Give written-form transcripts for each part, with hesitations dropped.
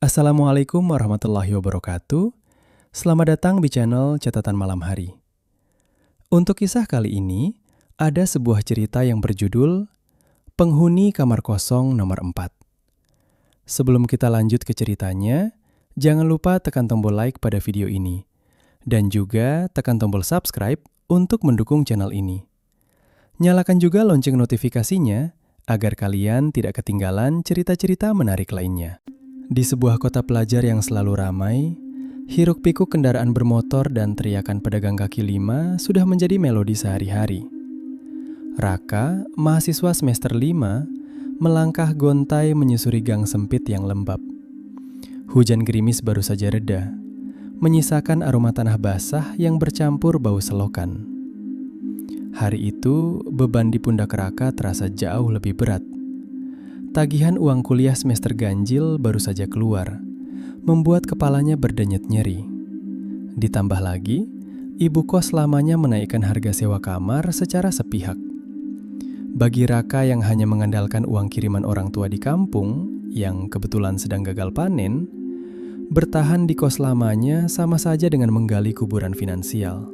Assalamualaikum warahmatullahi wabarakatuh. Selamat datang di channel Catatan Malam Hari. Untuk kisah kali ini, ada sebuah cerita yang berjudul Penghuni Kamar Kosong Nomor 4. Sebelum kita lanjut ke ceritanya, jangan lupa tekan tombol like pada video ini. Dan juga tekan tombol subscribe untuk mendukung channel ini. Nyalakan juga lonceng notifikasinya agar kalian tidak ketinggalan cerita-cerita menarik lainnya. Di sebuah kota pelajar yang selalu ramai, hiruk-pikuk kendaraan bermotor dan teriakan pedagang kaki lima sudah menjadi melodi sehari-hari. Raka, mahasiswa semester 5, melangkah gontai menyusuri gang sempit yang lembab. Hujan gerimis baru saja reda, menyisakan aroma tanah basah yang bercampur bau selokan. Hari itu, beban di pundak Raka terasa jauh lebih berat. Tagihan uang kuliah semester ganjil baru saja keluar, membuat kepalanya berdenyut nyeri. Ditambah lagi, ibu kos lamanya menaikkan harga sewa kamar secara sepihak. Bagi Raka yang hanya mengandalkan uang kiriman orang tua di kampung, yang kebetulan sedang gagal panen, bertahan di kos lamanya sama saja dengan menggali kuburan finansial.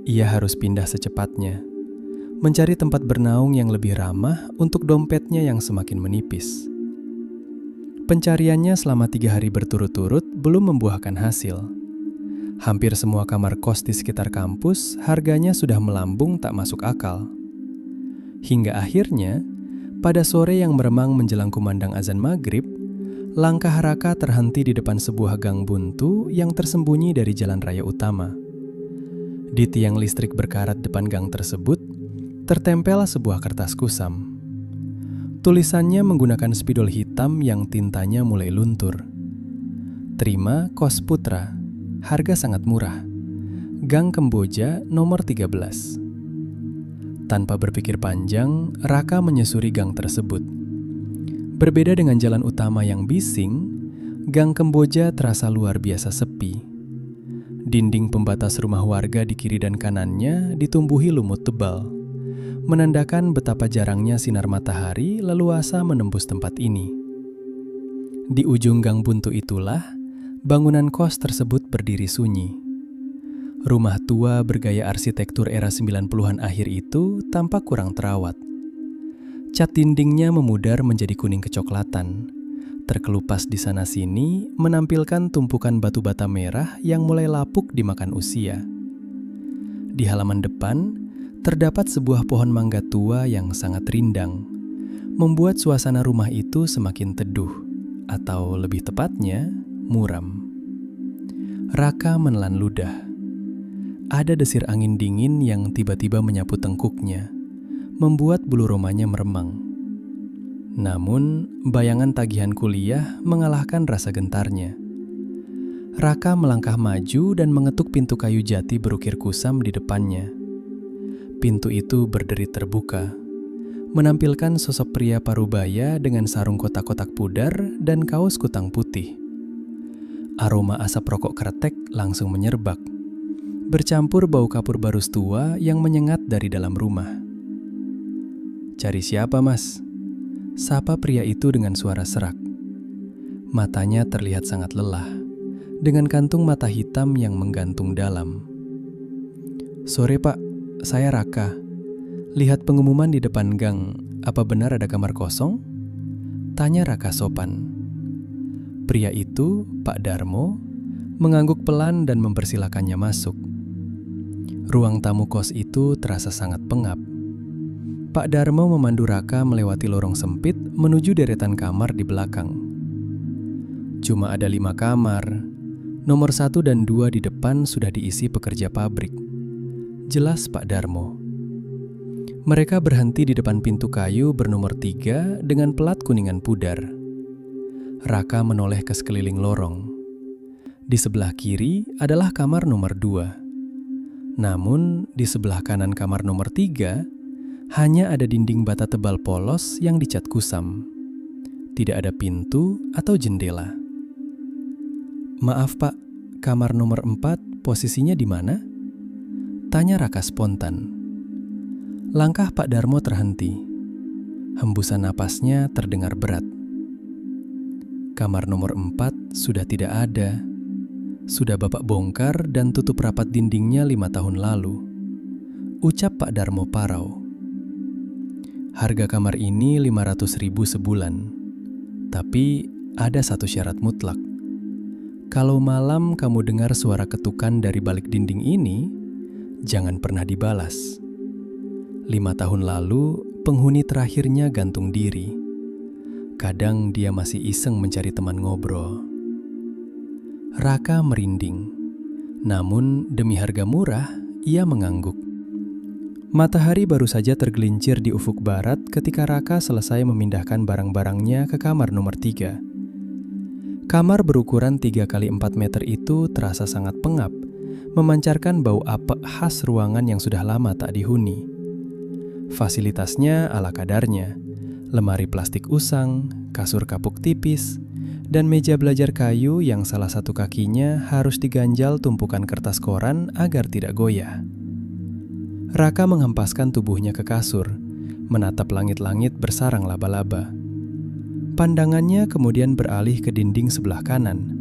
Ia harus pindah secepatnya, mencari tempat bernaung yang lebih ramah untuk dompetnya yang semakin menipis. Pencariannya selama 3 hari berturut-turut belum membuahkan hasil. Hampir semua kamar kos di sekitar kampus harganya sudah melambung tak masuk akal. Hingga akhirnya, pada sore yang meremang menjelang kumandang azan maghrib, langkah Raka terhenti di depan sebuah gang buntu yang tersembunyi dari jalan raya utama. Di tiang listrik berkarat depan gang tersebut, tertempel sebuah kertas kusam. Tulisannya menggunakan spidol hitam yang tintanya mulai luntur. Terima kos Putra, harga sangat murah. Gang Kemboja nomor 13. Tanpa berpikir panjang, Raka menyusuri gang tersebut. Berbeda dengan jalan utama yang bising, Gang Kemboja terasa luar biasa sepi. Dinding pembatas rumah warga di kiri dan kanannya ditumbuhi lumut tebal, menandakan betapa jarangnya sinar matahari leluasa menembus tempat ini. Di ujung gang buntu itulah, bangunan kos tersebut berdiri sunyi. Rumah tua bergaya arsitektur era 90-an akhir itu tampak kurang terawat. Cat dindingnya memudar menjadi kuning kecoklatan. Terkelupas di sana-sini menampilkan tumpukan batu bata merah yang mulai lapuk dimakan usia. Di halaman depan, terdapat sebuah pohon mangga tua yang sangat rindang, membuat suasana rumah itu semakin teduh, atau lebih tepatnya, muram. Raka menelan ludah. Ada desir angin dingin yang tiba-tiba menyapu tengkuknya, membuat bulu romanya meremang. Namun, bayangan tagihan kuliah mengalahkan rasa gentarnya. Raka melangkah maju dan mengetuk pintu kayu jati berukir kusam di depannya. Pintu itu berderi terbuka, menampilkan sosok pria parubaya dengan sarung kotak-kotak pudar dan kaos kutang putih. Aroma asap rokok kretek langsung menyerbak, bercampur bau kapur barus tua yang menyengat dari dalam rumah. "Cari siapa, Mas?" sapa pria itu dengan suara serak. Matanya terlihat sangat lelah, dengan kantung mata hitam yang menggantung dalam. "Sore, Pak. Saya Raka. Lihat pengumuman di depan gang, apa benar ada kamar kosong?" tanya Raka sopan. Pria itu, Pak Darmo, mengangguk pelan dan mempersilakannya masuk. Ruang tamu kos itu terasa sangat pengap. Pak Darmo memandu Raka melewati lorong sempit menuju deretan kamar di belakang. Cuma ada 5 kamar. Nomor 1 dan 2 di depan sudah diisi pekerja pabrik, jelas Pak Darmo. Mereka berhenti di depan pintu kayu bernomor 3 dengan pelat kuningan pudar. Raka menoleh ke sekeliling lorong. Di sebelah kiri adalah kamar nomor 2. Namun, di sebelah kanan kamar nomor 3, hanya ada dinding bata tebal polos yang dicat kusam. Tidak ada pintu atau jendela. "Maaf, Pak, kamar nomor 4 posisinya di mana?" tanya Raka spontan. Langkah Pak Darmo terhenti. Hembusan napasnya terdengar berat. Kamar nomor 4 sudah tidak ada. Sudah Bapak bongkar dan tutup rapat dindingnya 5 tahun lalu. Ucap Pak Darmo Parau. Harga kamar ini 500.000 sebulan. Tapi ada satu syarat mutlak. Kalau malam kamu dengar suara ketukan dari balik dinding ini, jangan pernah dibalas. 5 tahun lalu, penghuni terakhirnya gantung diri. Kadang dia masih iseng mencari teman ngobrol. Raka merinding. Namun demi harga murah, ia mengangguk. Matahari baru saja tergelincir di ufuk barat ketika Raka selesai memindahkan barang-barangnya ke kamar nomor 3. Kamar berukuran 3 kali 4 meter itu terasa sangat pengap, memancarkan bau apek khas ruangan yang sudah lama tak dihuni. Fasilitasnya ala kadarnya. Lemari plastik usang, kasur kapuk tipis, dan meja belajar kayu yang salah satu kakinya harus diganjal tumpukan kertas koran agar tidak goyah. Raka menghempaskan tubuhnya ke kasur, menatap langit-langit bersarang laba-laba. Pandangannya kemudian beralih ke dinding sebelah kanan.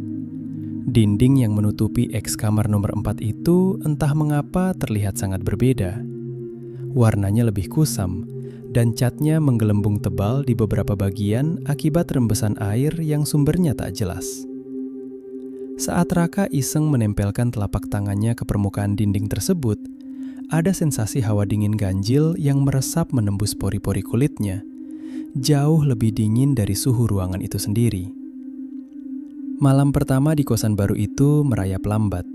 Dinding yang menutupi eks kamar nomor 4 itu entah mengapa terlihat sangat berbeda. Warnanya lebih kusam, dan catnya menggelembung tebal di beberapa bagian akibat rembesan air yang sumbernya tak jelas. Saat Raka iseng menempelkan telapak tangannya ke permukaan dinding tersebut, ada sensasi hawa dingin ganjil yang meresap menembus pori-pori kulitnya, jauh lebih dingin dari suhu ruangan itu sendiri. Malam pertama di kosan baru itu merayap lambat.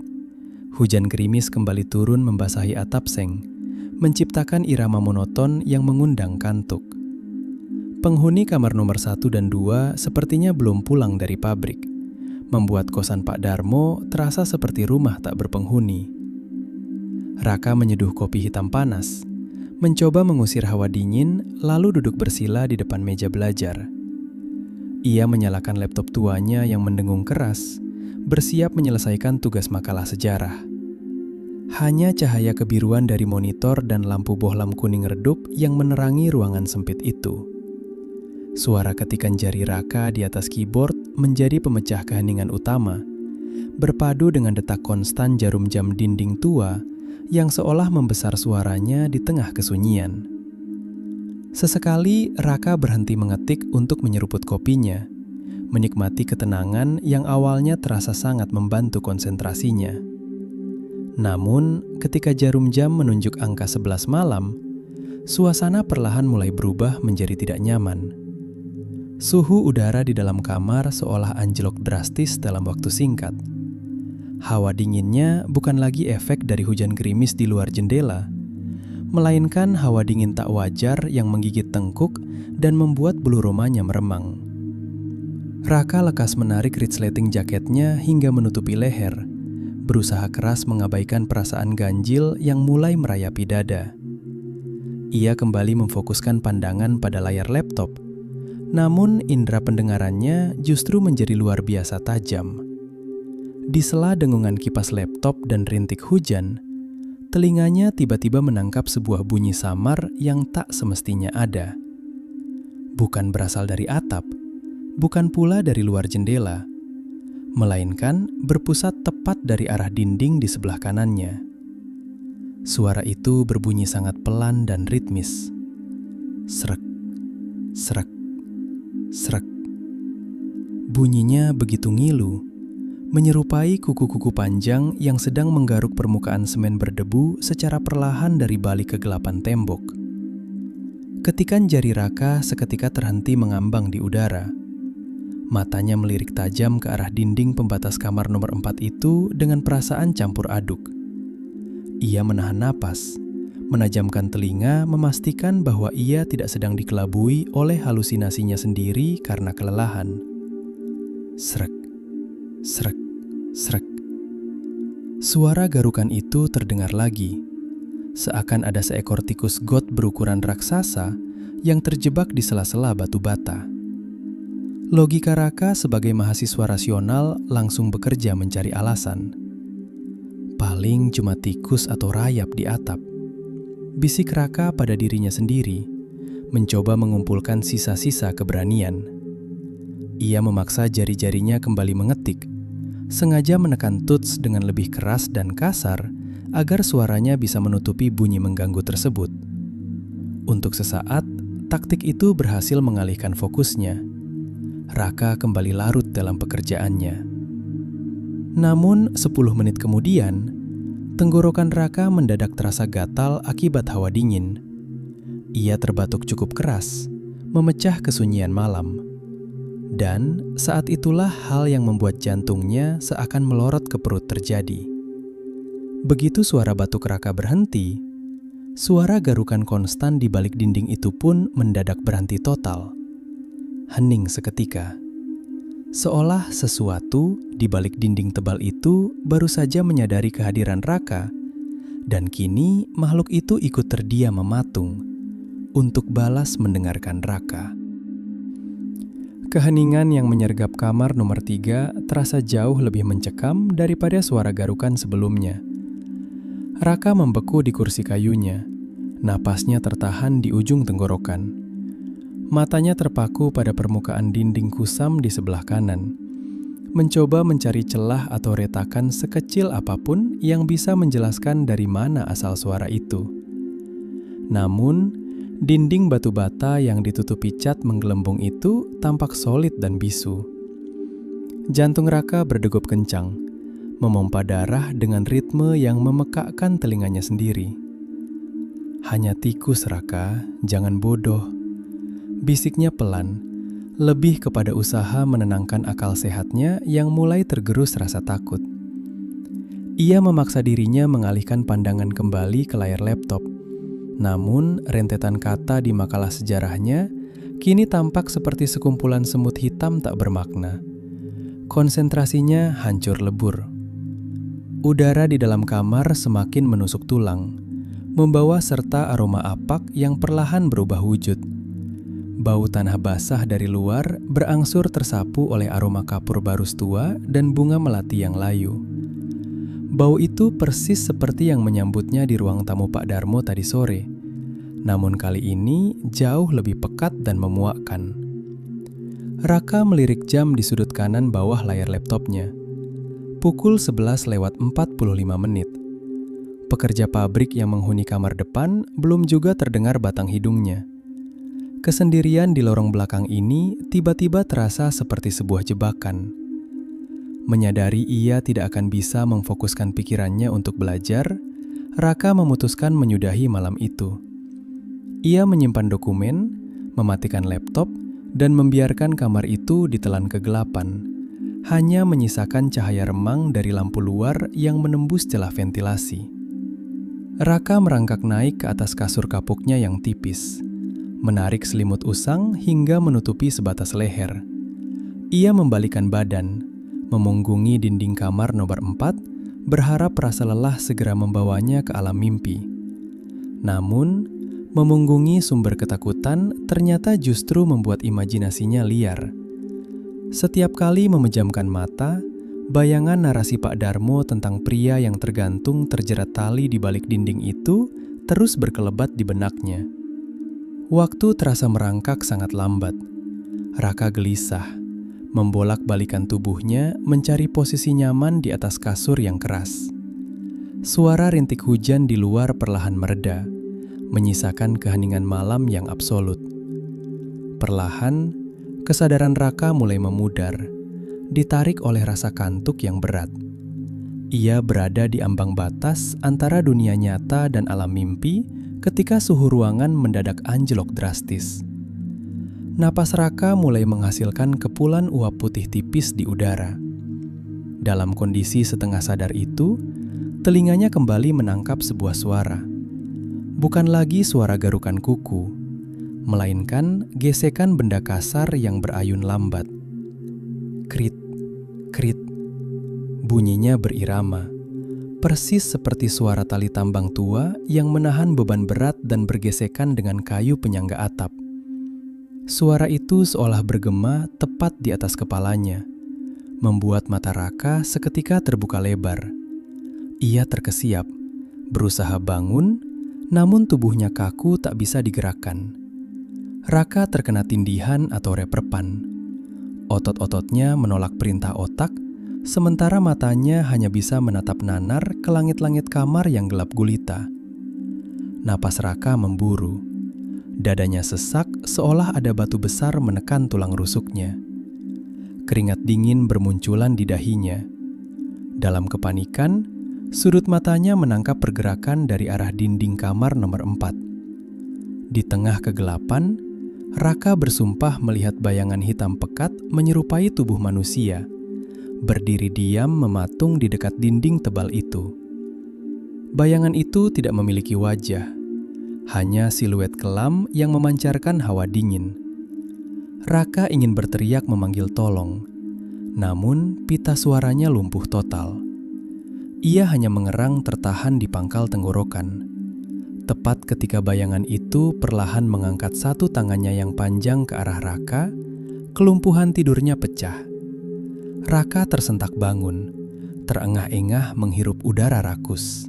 Hujan gerimis kembali turun membasahi atap seng, menciptakan irama monoton yang mengundang kantuk. Penghuni kamar nomor 1 dan 2 sepertinya belum pulang dari pabrik, membuat kosan Pak Darmo terasa seperti rumah tak berpenghuni. Raka menyeduh kopi hitam panas, mencoba mengusir hawa dingin, lalu duduk bersila di depan meja belajar. Ia menyalakan laptop tuanya yang mendengung keras, bersiap menyelesaikan tugas makalah sejarah. Hanya cahaya kebiruan dari monitor dan lampu bohlam kuning redup yang menerangi ruangan sempit itu. Suara ketikan jari Raka di atas keyboard menjadi pemecah keheningan utama, berpadu dengan detak konstan jarum jam dinding tua yang seolah membesar suaranya di tengah kesunyian. Sesekali Raka berhenti mengetik untuk menyeruput kopinya, menikmati ketenangan yang awalnya terasa sangat membantu konsentrasinya. Namun, ketika jarum jam menunjuk angka 11 malam, suasana perlahan mulai berubah menjadi tidak nyaman. Suhu udara di dalam kamar seolah anjlok drastis dalam waktu singkat. Hawa dinginnya bukan lagi efek dari hujan gerimis di luar jendela, melainkan hawa dingin tak wajar yang menggigit tengkuk dan membuat bulu romanya meremang. Raka lekas menarik resleting jaketnya hingga menutupi leher, berusaha keras mengabaikan perasaan ganjil yang mulai merayapi dada. Ia kembali memfokuskan pandangan pada layar laptop, namun indera pendengarannya justru menjadi luar biasa tajam. Di sela dengungan kipas laptop dan rintik hujan, telinganya tiba-tiba menangkap sebuah bunyi samar yang tak semestinya ada. Bukan berasal dari atap, bukan pula dari luar jendela, melainkan berpusat tepat dari arah dinding di sebelah kanannya. Suara itu berbunyi sangat pelan dan ritmis. Srek, srek, srek. Bunyinya begitu ngilu, menyerupai kuku-kuku panjang yang sedang menggaruk permukaan semen berdebu secara perlahan dari balik kegelapan tembok. Ketikan jari Raka seketika terhenti mengambang di udara. Matanya melirik tajam ke arah dinding pembatas kamar nomor 4 itu dengan perasaan campur aduk. Ia menahan napas, menajamkan telinga memastikan bahwa ia tidak sedang dikelabui oleh halusinasinya sendiri karena kelelahan. Srek, srek, srek. Suara garukan itu terdengar lagi, seakan ada seekor tikus got berukuran raksasa yang terjebak di sela-sela batu bata. Logika Raka sebagai mahasiswa rasional langsung bekerja mencari alasan. Paling cuma tikus atau rayap di atap. Bisik Raka pada dirinya sendiri, mencoba mengumpulkan sisa-sisa keberanian. Ia memaksa jari-jarinya kembali mengetik, sengaja menekan tuts dengan lebih keras dan kasar agar suaranya bisa menutupi bunyi mengganggu tersebut. Untuk sesaat, taktik itu berhasil mengalihkan fokusnya. Raka kembali larut dalam pekerjaannya. Namun 10 menit kemudian, tenggorokan Raka mendadak terasa gatal akibat hawa dingin. Ia terbatuk cukup keras, memecah kesunyian malam. Dan saat itulah hal yang membuat jantungnya seakan melorot ke perut terjadi. Begitu suara batuk Raka berhenti, suara garukan konstan di balik dinding itu pun mendadak berhenti total. Hening seketika. Seolah sesuatu di balik dinding tebal itu baru saja menyadari kehadiran Raka, dan kini makhluk itu ikut terdiam mematung untuk balas mendengarkan Raka. Keheningan yang menyergap kamar nomor 3 terasa jauh lebih mencekam daripada suara garukan sebelumnya. Raka membeku di kursi kayunya, napasnya tertahan di ujung tenggorokan. Matanya terpaku pada permukaan dinding kusam di sebelah kanan, mencoba mencari celah atau retakan sekecil apapun yang bisa menjelaskan dari mana asal suara itu. Namun, dinding batu bata yang ditutupi cat menggelembung itu tampak solid dan bisu. Jantung Raka berdegup kencang, memompa darah dengan ritme yang memekakkan telinganya sendiri. "Hanya tikus, Raka, jangan bodoh," bisiknya pelan, lebih kepada usaha menenangkan akal sehatnya yang mulai tergerus rasa takut. Ia memaksa dirinya mengalihkan pandangan kembali ke layar laptop. Namun, rentetan kata di makalah sejarahnya kini tampak seperti sekumpulan semut hitam tak bermakna. Konsentrasinya hancur lebur. Udara di dalam kamar semakin menusuk tulang, membawa serta aroma apak yang perlahan berubah wujud. Bau tanah basah dari luar berangsur tersapu oleh aroma kapur barus tua dan bunga melati yang layu. Bau itu persis seperti yang menyambutnya di ruang tamu Pak Darmo tadi sore. Namun kali ini jauh lebih pekat dan memuakkan. Raka melirik jam di sudut kanan bawah layar laptopnya. Pukul 11:45 menit. Pekerja pabrik yang menghuni kamar depan belum juga terdengar batang hidungnya. Kesendirian di lorong belakang ini tiba-tiba terasa seperti sebuah jebakan. Menyadari ia tidak akan bisa memfokuskan pikirannya untuk belajar, Raka memutuskan menyudahi malam itu. Ia menyimpan dokumen, mematikan laptop, dan membiarkan kamar itu ditelan kegelapan, hanya menyisakan cahaya remang dari lampu luar yang menembus celah ventilasi. Raka merangkak naik ke atas kasur kapuknya yang tipis, menarik selimut usang hingga menutupi sebatas leher. Ia membalikkan badan, memunggungi dinding kamar nomor 4, berharap rasa lelah segera membawanya ke alam mimpi. Namun, memunggungi sumber ketakutan ternyata justru membuat imajinasinya liar. Setiap kali memejamkan mata, bayangan narasi Pak Darmo tentang pria yang tergantung terjerat tali di balik dinding itu terus berkelebat di benaknya. Waktu terasa merangkak sangat lambat. Raka gelisah, membolak-balikan tubuhnya mencari posisi nyaman di atas kasur yang keras. Suara rintik hujan di luar perlahan mereda, menyisakan keheningan malam yang absolut. Perlahan, kesadaran Raka mulai memudar, ditarik oleh rasa kantuk yang berat. Ia berada di ambang batas antara dunia nyata dan alam mimpi ketika suhu ruangan mendadak anjlok drastis. Napas Raka mulai menghasilkan kepulan uap putih tipis di udara. Dalam kondisi setengah sadar itu, telinganya kembali menangkap sebuah suara. Bukan lagi suara garukan kuku, melainkan gesekan benda kasar yang berayun lambat. Krit, krit. Bunyinya berirama, persis seperti suara tali tambang tua yang menahan beban berat dan bergesekan dengan kayu penyangga atap. Suara itu seolah bergema tepat di atas kepalanya, membuat mata Raka seketika terbuka lebar. Ia terkesiap, berusaha bangun, namun tubuhnya kaku tak bisa digerakkan. Raka terkena tindihan atau reperpan. Otot-ototnya menolak perintah otak, sementara matanya hanya bisa menatap nanar ke langit-langit kamar yang gelap gulita. Napas Raka memburu. Dadanya sesak seolah ada batu besar menekan tulang rusuknya. Keringat dingin bermunculan di dahinya. Dalam kepanikan, sudut matanya menangkap pergerakan dari arah dinding kamar nomor 4. Di tengah kegelapan, Raka bersumpah melihat bayangan hitam pekat menyerupai tubuh manusia, berdiri diam mematung di dekat dinding tebal itu. Bayangan itu tidak memiliki wajah, hanya siluet kelam yang memancarkan hawa dingin. Raka ingin berteriak memanggil tolong, namun pita suaranya lumpuh total. Ia hanya mengerang tertahan di pangkal tenggorokan. Tepat ketika bayangan itu perlahan mengangkat satu tangannya yang panjang ke arah Raka, kelumpuhan tidurnya pecah. Raka tersentak bangun, terengah-engah menghirup udara rakus.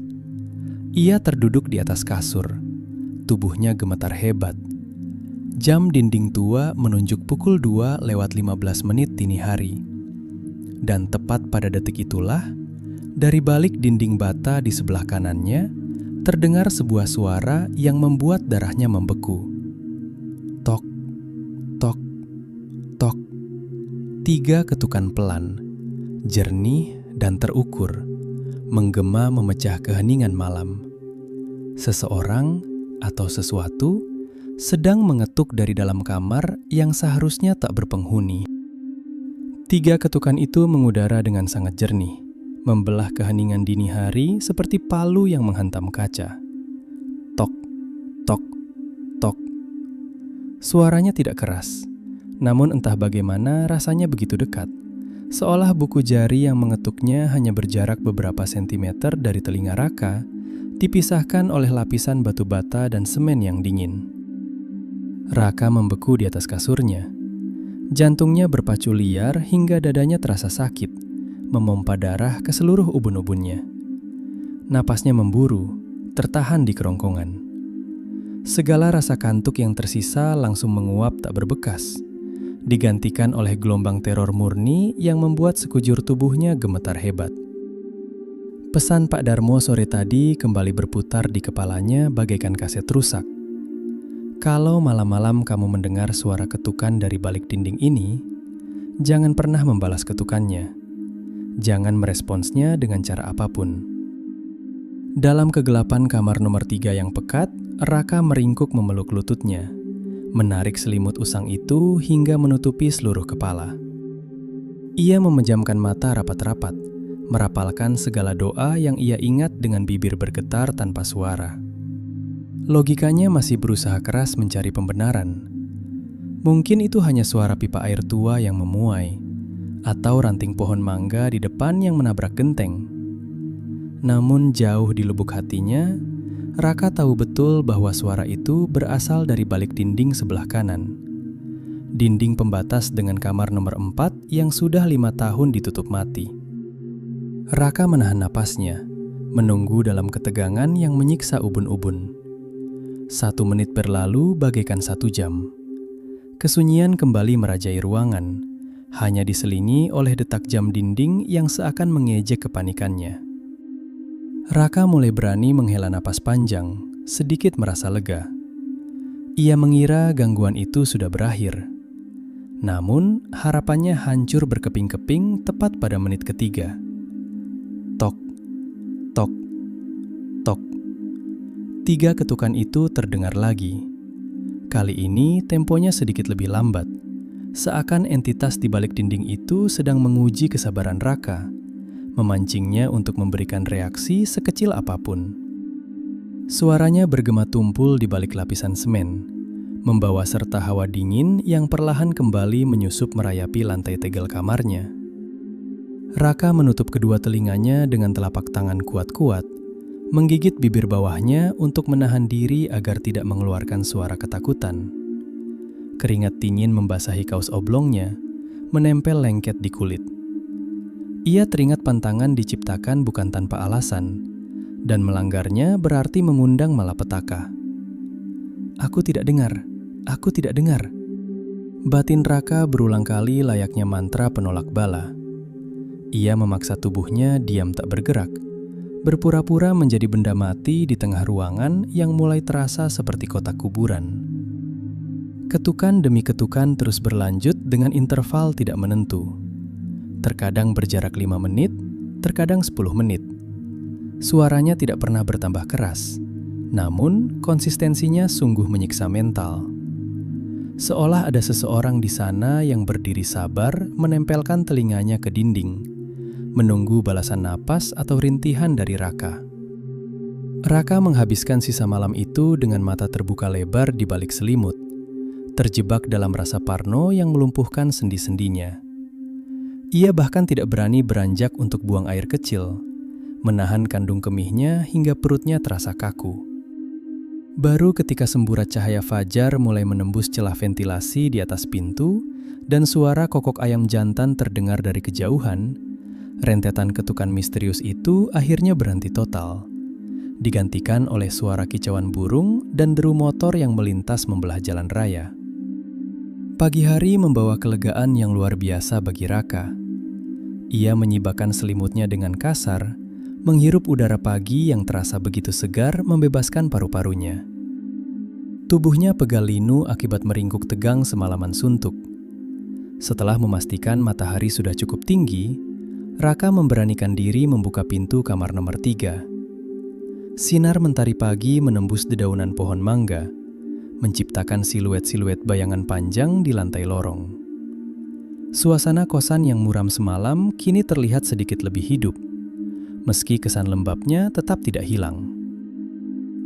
Ia terduduk di atas kasur, tubuhnya gemetar hebat. Jam dinding tua menunjuk pukul 2:15 dini hari. Dan tepat pada detik itulah, dari balik dinding bata di sebelah kanannya, terdengar sebuah suara yang membuat darahnya membeku. Tok, tok, tok. 3 ketukan pelan, jernih dan terukur, menggema memecah keheningan malam. Seseorang atau sesuatu sedang mengetuk dari dalam kamar yang seharusnya tak berpenghuni. 3 ketukan itu mengudara dengan sangat jernih, membelah keheningan dini hari seperti palu yang menghantam kaca. Tok, tok, tok. Suaranya tidak keras, namun entah bagaimana rasanya begitu dekat. Seolah buku jari yang mengetuknya hanya berjarak beberapa sentimeter dari telinga Raka, dipisahkan oleh lapisan batu bata dan semen yang dingin. Raka membeku di atas kasurnya. Jantungnya berpacu liar hingga dadanya terasa sakit, memompa darah ke seluruh ubun-ubunnya. Napasnya memburu, tertahan di kerongkongan. Segala rasa kantuk yang tersisa langsung menguap tak berbekas, digantikan oleh gelombang teror murni yang membuat sekujur tubuhnya gemetar hebat. Pesan Pak Darmo sore tadi kembali berputar di kepalanya bagaikan kaset rusak. Kalau malam-malam kamu mendengar suara ketukan dari balik dinding ini, jangan pernah membalas ketukannya. Jangan meresponsnya dengan cara apapun. Dalam kegelapan kamar nomor 3 yang pekat, Raka meringkuk memeluk lututnya, menarik selimut usang itu hingga menutupi seluruh kepala. Ia memejamkan mata rapat-rapat, merapalkan segala doa yang ia ingat dengan bibir bergetar tanpa suara. Logikanya masih berusaha keras mencari pembenaran. Mungkin itu hanya suara pipa air tua yang memuai, atau ranting pohon mangga di depan yang menabrak genteng. Namun jauh di lubuk hatinya, Raka tahu betul bahwa suara itu berasal dari balik dinding sebelah kanan. Dinding pembatas dengan kamar nomor 4 yang sudah 5 tahun ditutup mati. Raka menahan napasnya, menunggu dalam ketegangan yang menyiksa ubun-ubun. 1 menit berlalu bagaikan 1 jam. Kesunyian kembali merajai ruangan, hanya diselingi oleh detak jam dinding yang seakan mengejek kepanikannya. Raka mulai berani menghela napas panjang, sedikit merasa lega. Ia mengira gangguan itu sudah berakhir. Namun, harapannya hancur berkeping-keping tepat pada menit ketiga. Tok, tok, tok. 3 ketukan itu terdengar lagi. Kali ini temponya sedikit lebih lambat, seakan entitas di balik dinding itu sedang menguji kesabaran Raka, memancingnya untuk memberikan reaksi sekecil apapun. Suaranya bergema tumpul di balik lapisan semen, membawa serta hawa dingin yang perlahan kembali menyusup merayapi lantai tegel kamarnya. Raka menutup kedua telinganya dengan telapak tangan kuat-kuat, menggigit bibir bawahnya untuk menahan diri agar tidak mengeluarkan suara ketakutan. Keringat dingin membasahi kaos oblongnya, menempel lengket di kulit. Ia teringat pantangan diciptakan bukan tanpa alasan, dan melanggarnya berarti mengundang malapetaka. Aku tidak dengar. Batin Raka berulang kali layaknya mantra penolak bala. Ia memaksa tubuhnya diam tak bergerak, berpura-pura menjadi benda mati di tengah ruangan yang mulai terasa seperti kotak kuburan. Ketukan demi ketukan terus berlanjut dengan interval tidak menentu. Terkadang berjarak 5 menit, terkadang 10 menit. Suaranya tidak pernah bertambah keras, namun konsistensinya sungguh menyiksa mental. Seolah ada seseorang di sana yang berdiri sabar menempelkan telinganya ke dinding, menunggu balasan napas atau rintihan dari Raka. Raka menghabiskan sisa malam itu dengan mata terbuka lebar di balik selimut, terjebak dalam rasa parno yang melumpuhkan sendi-sendinya. Ia bahkan tidak berani beranjak untuk buang air kecil, menahan kandung kemihnya hingga perutnya terasa kaku. Baru ketika semburat cahaya fajar mulai menembus celah ventilasi di atas pintu dan suara kokok ayam jantan terdengar dari kejauhan, rentetan ketukan misterius itu akhirnya berhenti total, digantikan oleh suara kicauan burung dan deru motor yang melintas membelah jalan raya. Pagi hari membawa kelegaan yang luar biasa bagi Raka. Ia menyibakkan selimutnya dengan kasar, menghirup udara pagi yang terasa begitu segar membebaskan paru-parunya. Tubuhnya pegal linu akibat meringkuk tegang semalaman suntuk. Setelah memastikan matahari sudah cukup tinggi, Raka memberanikan diri membuka pintu kamar nomor 3. Sinar mentari pagi menembus dedaunan pohon mangga, menciptakan siluet-siluet bayangan panjang di lantai lorong. Suasana kosan yang muram semalam kini terlihat sedikit lebih hidup, meski kesan lembabnya tetap tidak hilang.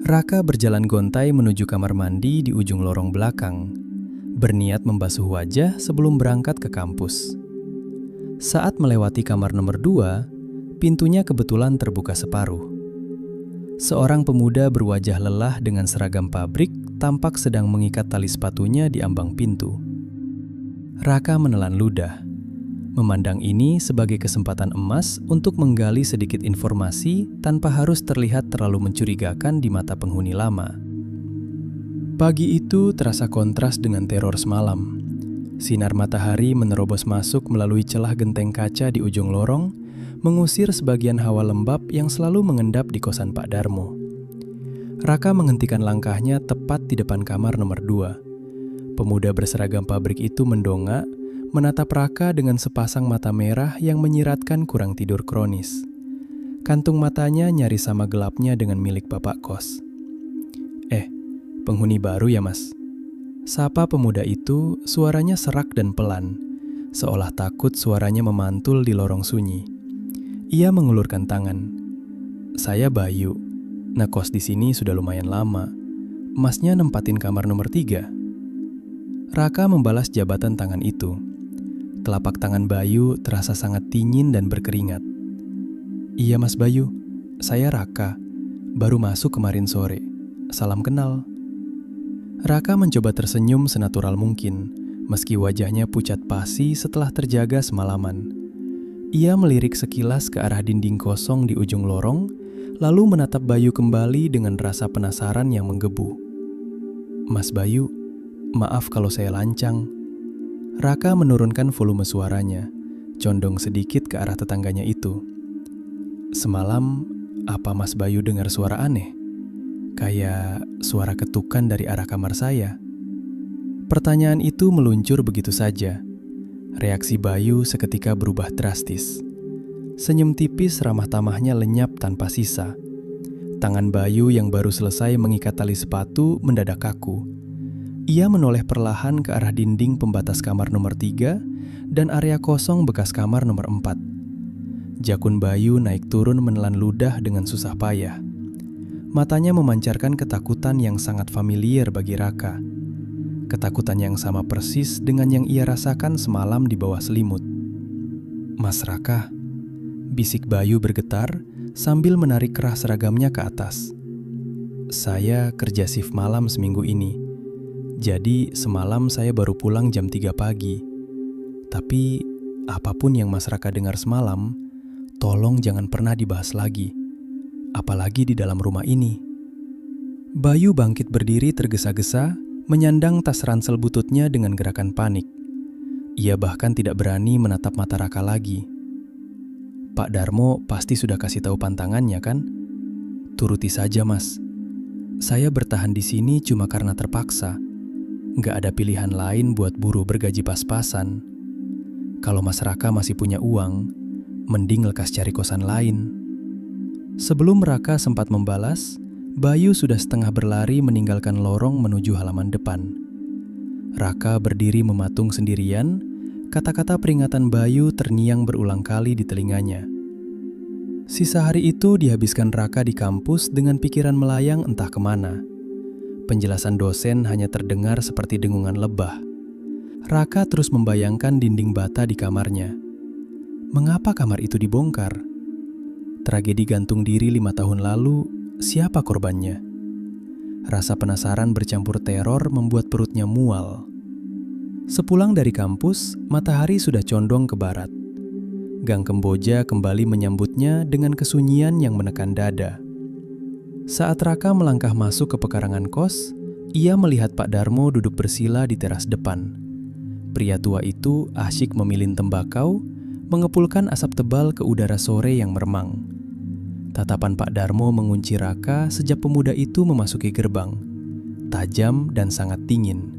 Raka berjalan gontai menuju kamar mandi di ujung lorong belakang, berniat membasuh wajah sebelum berangkat ke kampus. Saat melewati kamar nomor 2, pintunya kebetulan terbuka separuh. Seorang pemuda berwajah lelah dengan seragam pabrik tampak sedang mengikat tali sepatunya di ambang pintu. Raka menelan ludah, memandang ini sebagai kesempatan emas untuk menggali sedikit informasi tanpa harus terlihat terlalu mencurigakan di mata penghuni lama. Pagi itu terasa kontras dengan teror semalam. Sinar matahari menerobos masuk melalui celah genteng kaca di ujung lorong, mengusir sebagian hawa lembab yang selalu mengendap di kosan Pak Darmo. Raka menghentikan langkahnya tepat di depan kamar nomor 2. Pemuda berseragam pabrik itu mendongak, menatap Raka dengan sepasang mata merah yang menyiratkan kurang tidur kronis. Kantung matanya nyaris sama gelapnya dengan milik bapak kos. Penghuni baru ya mas?" Sapa pemuda itu, suaranya serak dan pelan, seolah takut suaranya memantul di lorong sunyi. Ia mengulurkan tangan. "Saya Bayu, ngekos di sini sudah lumayan lama. Masnya nempatin kamar nomor 3. Raka membalas jabatan tangan itu. Telapak tangan Bayu terasa sangat dingin dan berkeringat. "Iya Mas Bayu, saya Raka. Baru masuk kemarin sore. Salam kenal." Raka mencoba tersenyum senatural mungkin, meski wajahnya pucat pasi setelah terjaga semalaman. Ia melirik sekilas ke arah dinding kosong di ujung lorong, lalu menatap Bayu kembali dengan rasa penasaran yang menggebu. "Mas Bayu, maaf kalau saya lancang." Raka menurunkan volume suaranya, condong sedikit ke arah tetangganya itu. "Semalam, apa Mas Bayu dengar suara aneh? Kayak suara ketukan dari arah kamar saya." Pertanyaan itu meluncur begitu saja. Reaksi Bayu seketika berubah drastis. Senyum tipis ramah tamahnya lenyap tanpa sisa. Tangan Bayu yang baru selesai mengikat tali sepatu mendadak kaku. Ia menoleh perlahan ke arah dinding pembatas kamar nomor 3 dan area kosong bekas kamar nomor 4. Jakun Bayu naik turun menelan ludah dengan susah payah. Matanya memancarkan ketakutan yang sangat familiar bagi Raka. Ketakutan yang sama persis dengan yang ia rasakan semalam di bawah selimut. "Mas Raka," bisik Bayu bergetar sambil menarik kerah seragamnya ke atas. "Saya kerja shift malam seminggu ini. Jadi semalam saya baru pulang jam 3 pagi. Tapi apapun yang Mas Raka dengar semalam, tolong jangan pernah dibahas lagi. Apalagi di dalam rumah ini." Bayu bangkit berdiri tergesa-gesa, menyandang tas ransel bututnya dengan gerakan panik. Ia bahkan tidak berani menatap mata Raka lagi. "Pak Darmo pasti sudah kasih tahu pantangannya kan? Turuti saja, Mas. Saya bertahan di sini cuma karena terpaksa. Nggak ada pilihan lain buat buruh bergaji pas-pasan. Kalau Mas Raka masih punya uang, mending lekas cari kosan lain." Sebelum Raka sempat membalas, Bayu sudah setengah berlari meninggalkan lorong menuju halaman depan. Raka berdiri mematung sendirian, kata-kata peringatan Bayu terngiang berulang kali di telinganya. Sisa hari itu dihabiskan Raka di kampus dengan pikiran melayang entah kemana. Penjelasan dosen hanya terdengar seperti dengungan lebah. Raka terus membayangkan dinding bata di kamarnya. Mengapa kamar itu dibongkar? Tragedi gantung diri 5 tahun lalu, siapa korbannya? Rasa penasaran bercampur teror membuat perutnya mual. Sepulang dari kampus, matahari sudah condong ke barat. Gang Kemboja kembali menyambutnya dengan kesunyian yang menekan dada. Saat Raka melangkah masuk ke pekarangan kos, ia melihat Pak Darmo duduk bersila di teras depan. Pria tua itu asyik memilin tembakau, mengepulkan asap tebal ke udara sore yang meremang. Tatapan Pak Darmo mengunci Raka sejak pemuda itu memasuki gerbang. Tajam dan sangat dingin.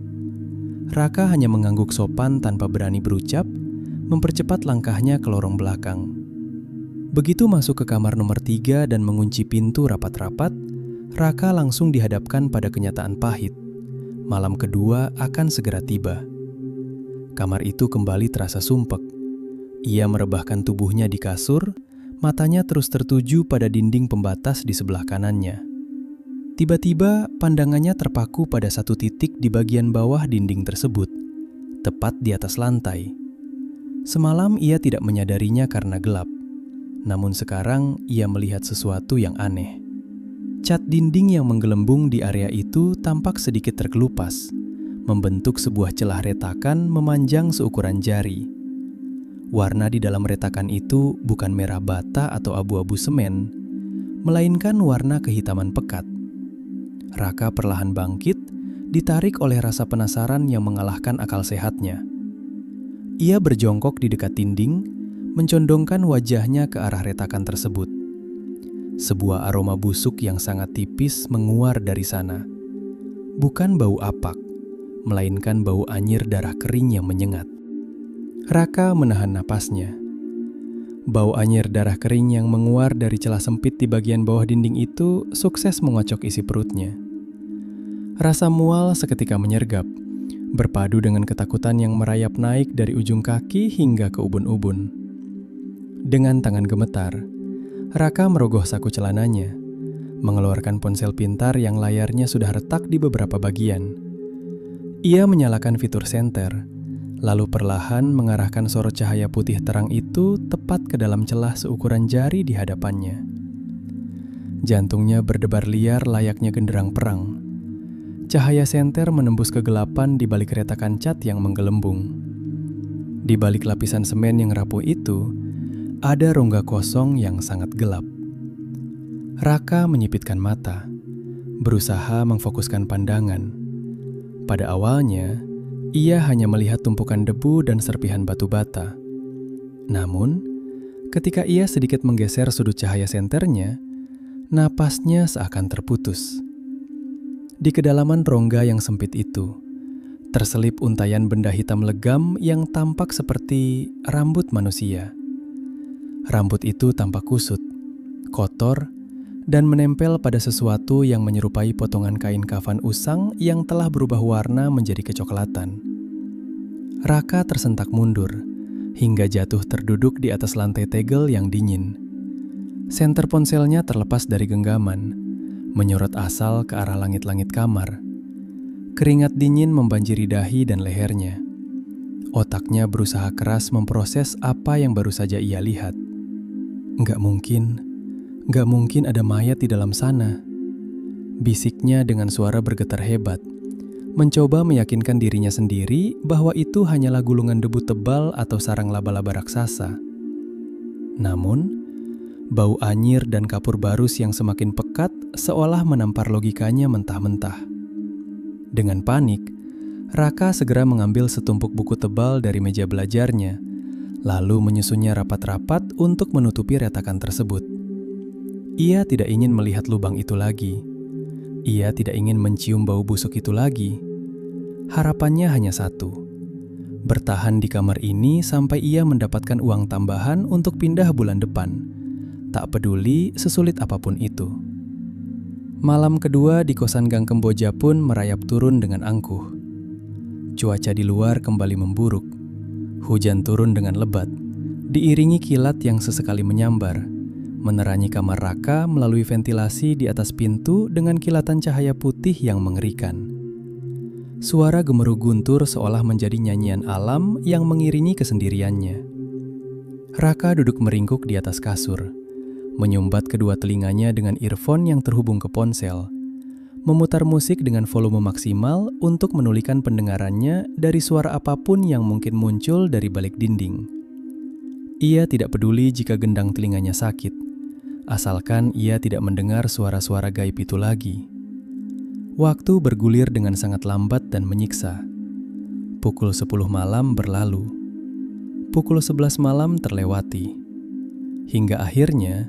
Raka hanya mengangguk sopan tanpa berani berucap, mempercepat langkahnya ke lorong belakang. Begitu masuk ke kamar nomor 3 dan mengunci pintu rapat-rapat, Raka langsung dihadapkan pada kenyataan pahit. Malam kedua akan segera tiba. Kamar itu kembali terasa sumpek. Ia merebahkan tubuhnya di kasur, matanya terus tertuju pada dinding pembatas di sebelah kanannya. Tiba-tiba pandangannya terpaku pada satu titik di bagian bawah dinding tersebut, tepat di atas lantai. Semalam ia tidak menyadarinya karena gelap, namun sekarang ia melihat sesuatu yang aneh. Cat dinding yang menggelembung di area itu tampak sedikit terkelupas, membentuk sebuah celah retakan memanjang seukuran jari. Warna di dalam retakan itu bukan merah bata atau abu-abu semen, melainkan warna kehitaman pekat. Raka perlahan bangkit, ditarik oleh rasa penasaran yang mengalahkan akal sehatnya. Ia berjongkok di dekat dinding, mencondongkan wajahnya ke arah retakan tersebut. Sebuah aroma busuk yang sangat tipis menguar dari sana. Bukan bau apak, melainkan bau anyir darah kering yang menyengat. Raka menahan napasnya. Bau anyir darah kering yang menguar dari celah sempit di bagian bawah dinding itu sukses mengocok isi perutnya. Rasa mual seketika menyergap, berpadu dengan ketakutan yang merayap naik dari ujung kaki hingga ke ubun-ubun. Dengan tangan gemetar, Raka merogoh saku celananya, mengeluarkan ponsel pintar yang layarnya sudah retak di beberapa bagian. Ia menyalakan fitur senter, lalu perlahan mengarahkan sorot cahaya putih terang itu tepat ke dalam celah seukuran jari di hadapannya. Jantungnya berdebar liar layaknya genderang perang. Cahaya senter menembus kegelapan di balik retakan cat yang menggelembung. Di balik lapisan semen yang rapuh itu, ada rongga kosong yang sangat gelap. Raka menyipitkan mata, berusaha memfokuskan pandangan. Pada awalnya, ia hanya melihat tumpukan debu dan serpihan batu bata. Namun, ketika ia sedikit menggeser sudut cahaya senternya, napasnya seakan terputus. Di kedalaman rongga yang sempit itu, terselip untayan benda hitam legam yang tampak seperti rambut manusia. Rambut itu tampak kusut, kotor, dan menempel pada sesuatu yang menyerupai potongan kain kafan usang yang telah berubah warna menjadi kecoklatan. Raka tersentak mundur, hingga jatuh terduduk di atas lantai tegel yang dingin. Senter ponselnya terlepas dari genggaman, menyorot asal ke arah langit-langit kamar. Keringat dingin membanjiri dahi dan lehernya. Otaknya berusaha keras memproses apa yang baru saja ia lihat. Nggak mungkin ada mayat di dalam sana. Bisiknya dengan suara bergetar hebat, mencoba meyakinkan dirinya sendiri bahwa itu hanyalah gulungan debu tebal atau sarang laba-laba raksasa. Namun, bau anyir dan kapur barus yang semakin pekat seolah menampar logikanya mentah-mentah. Dengan panik, Raka segera mengambil setumpuk buku tebal dari meja belajarnya, lalu menyusunnya rapat-rapat untuk menutupi retakan tersebut. Ia tidak ingin melihat lubang itu lagi. Ia tidak ingin mencium bau busuk itu lagi. Harapannya hanya satu: bertahan di kamar ini sampai ia mendapatkan uang tambahan untuk pindah bulan depan. Tak peduli sesulit apapun itu. Malam kedua di kosan Gang Kemboja pun merayap turun dengan angkuh. Cuaca di luar kembali memburuk. Hujan turun dengan lebat, diiringi kilat yang sesekali menyambar, menerangi kamar Raka melalui ventilasi di atas pintu dengan kilatan cahaya putih yang mengerikan. Suara gemuruh guntur seolah menjadi nyanyian alam yang mengiringi kesendiriannya. Raka duduk meringkuk di atas kasur, menyumbat kedua telinganya dengan earphone yang terhubung ke ponsel, memutar musik dengan volume maksimal untuk menulikan pendengarannya dari suara apapun yang mungkin muncul dari balik dinding. Ia tidak peduli jika gendang telinganya sakit, asalkan ia tidak mendengar suara-suara gaib itu lagi. Waktu bergulir dengan sangat lambat dan menyiksa. Pukul 10 malam berlalu. Pukul 11 malam terlewati. Hingga akhirnya,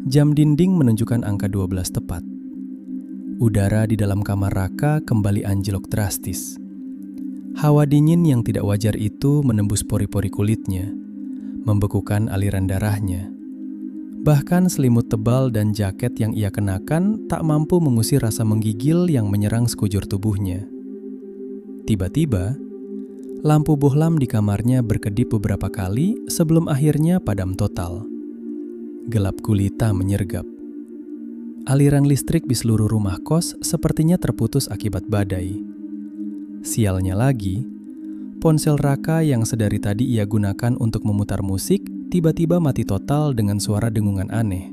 jam dinding menunjukkan angka 12 tepat. Udara di dalam kamar Raka kembali anjlok drastis. Hawa dingin yang tidak wajar itu menembus pori-pori kulitnya, membekukan aliran darahnya. Bahkan selimut tebal dan jaket yang ia kenakan tak mampu mengusir rasa menggigil yang menyerang sekujur tubuhnya. Tiba-tiba, lampu bohlam di kamarnya berkedip beberapa kali sebelum akhirnya padam total. Gelap gulita menyergap. Aliran listrik di seluruh rumah kos sepertinya terputus akibat badai. Sialnya lagi, ponsel Raka yang sedari tadi ia gunakan untuk memutar musik tiba-tiba mati total dengan suara dengungan aneh.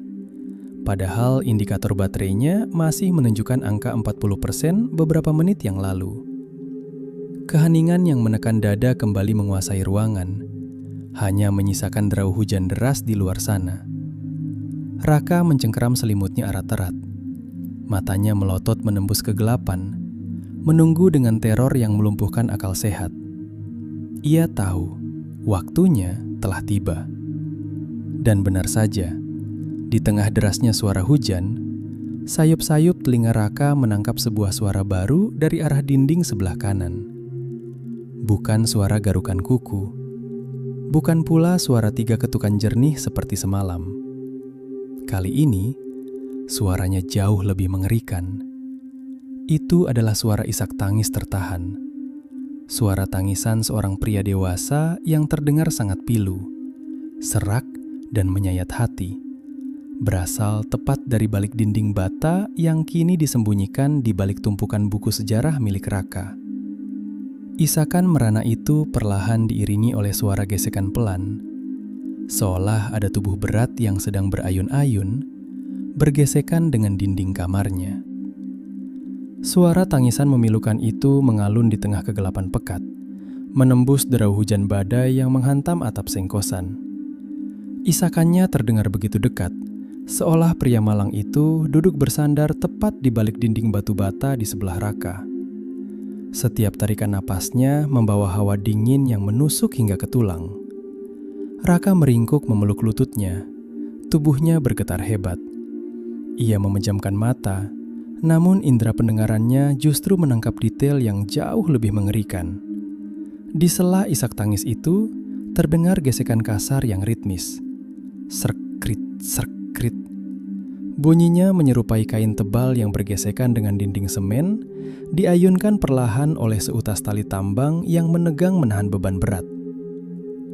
Padahal indikator baterainya masih menunjukkan angka 40% beberapa menit yang lalu. Keheningan yang menekan dada kembali menguasai ruangan, hanya menyisakan derau hujan deras di luar sana. Raka mencengkeram selimutnya erat-erat. Matanya melotot menembus kegelapan, menunggu dengan teror yang melumpuhkan akal sehat. Ia tahu, waktunya telah tiba. Dan benar saja, di tengah derasnya suara hujan, sayup-sayup telinga Raka menangkap sebuah suara baru dari arah dinding sebelah kanan. Bukan suara garukan kuku, bukan pula suara 3 ketukan jernih seperti semalam. Kali ini, suaranya jauh lebih mengerikan. Itu adalah suara isak tangis tertahan. Suara tangisan seorang pria dewasa yang terdengar sangat pilu, serak, dan menyayat hati. Berasal tepat dari balik dinding bata yang kini disembunyikan di balik tumpukan buku sejarah milik Raka. Isakan merana itu perlahan diiringi oleh suara gesekan pelan, seolah ada tubuh berat yang sedang berayun-ayun, bergesekan dengan dinding kamarnya. Suara tangisan memilukan itu mengalun di tengah kegelapan pekat, menembus derau hujan badai yang menghantam atap sengkosan. Isakannya terdengar begitu dekat, seolah pria malang itu duduk bersandar tepat di balik dinding batu bata di sebelah Raka. Setiap tarikan napasnya membawa hawa dingin yang menusuk hingga ke tulang. Raka meringkuk memeluk lututnya, tubuhnya bergetar hebat. Ia memejamkan mata, namun indera pendengarannya justru menangkap detail yang jauh lebih mengerikan. Di sela isak tangis itu, terdengar gesekan kasar yang ritmis. Serkrit, serkrit. Bunyinya menyerupai kain tebal yang bergesekan dengan dinding semen, diayunkan perlahan oleh seutas tali tambang yang menegang menahan beban berat.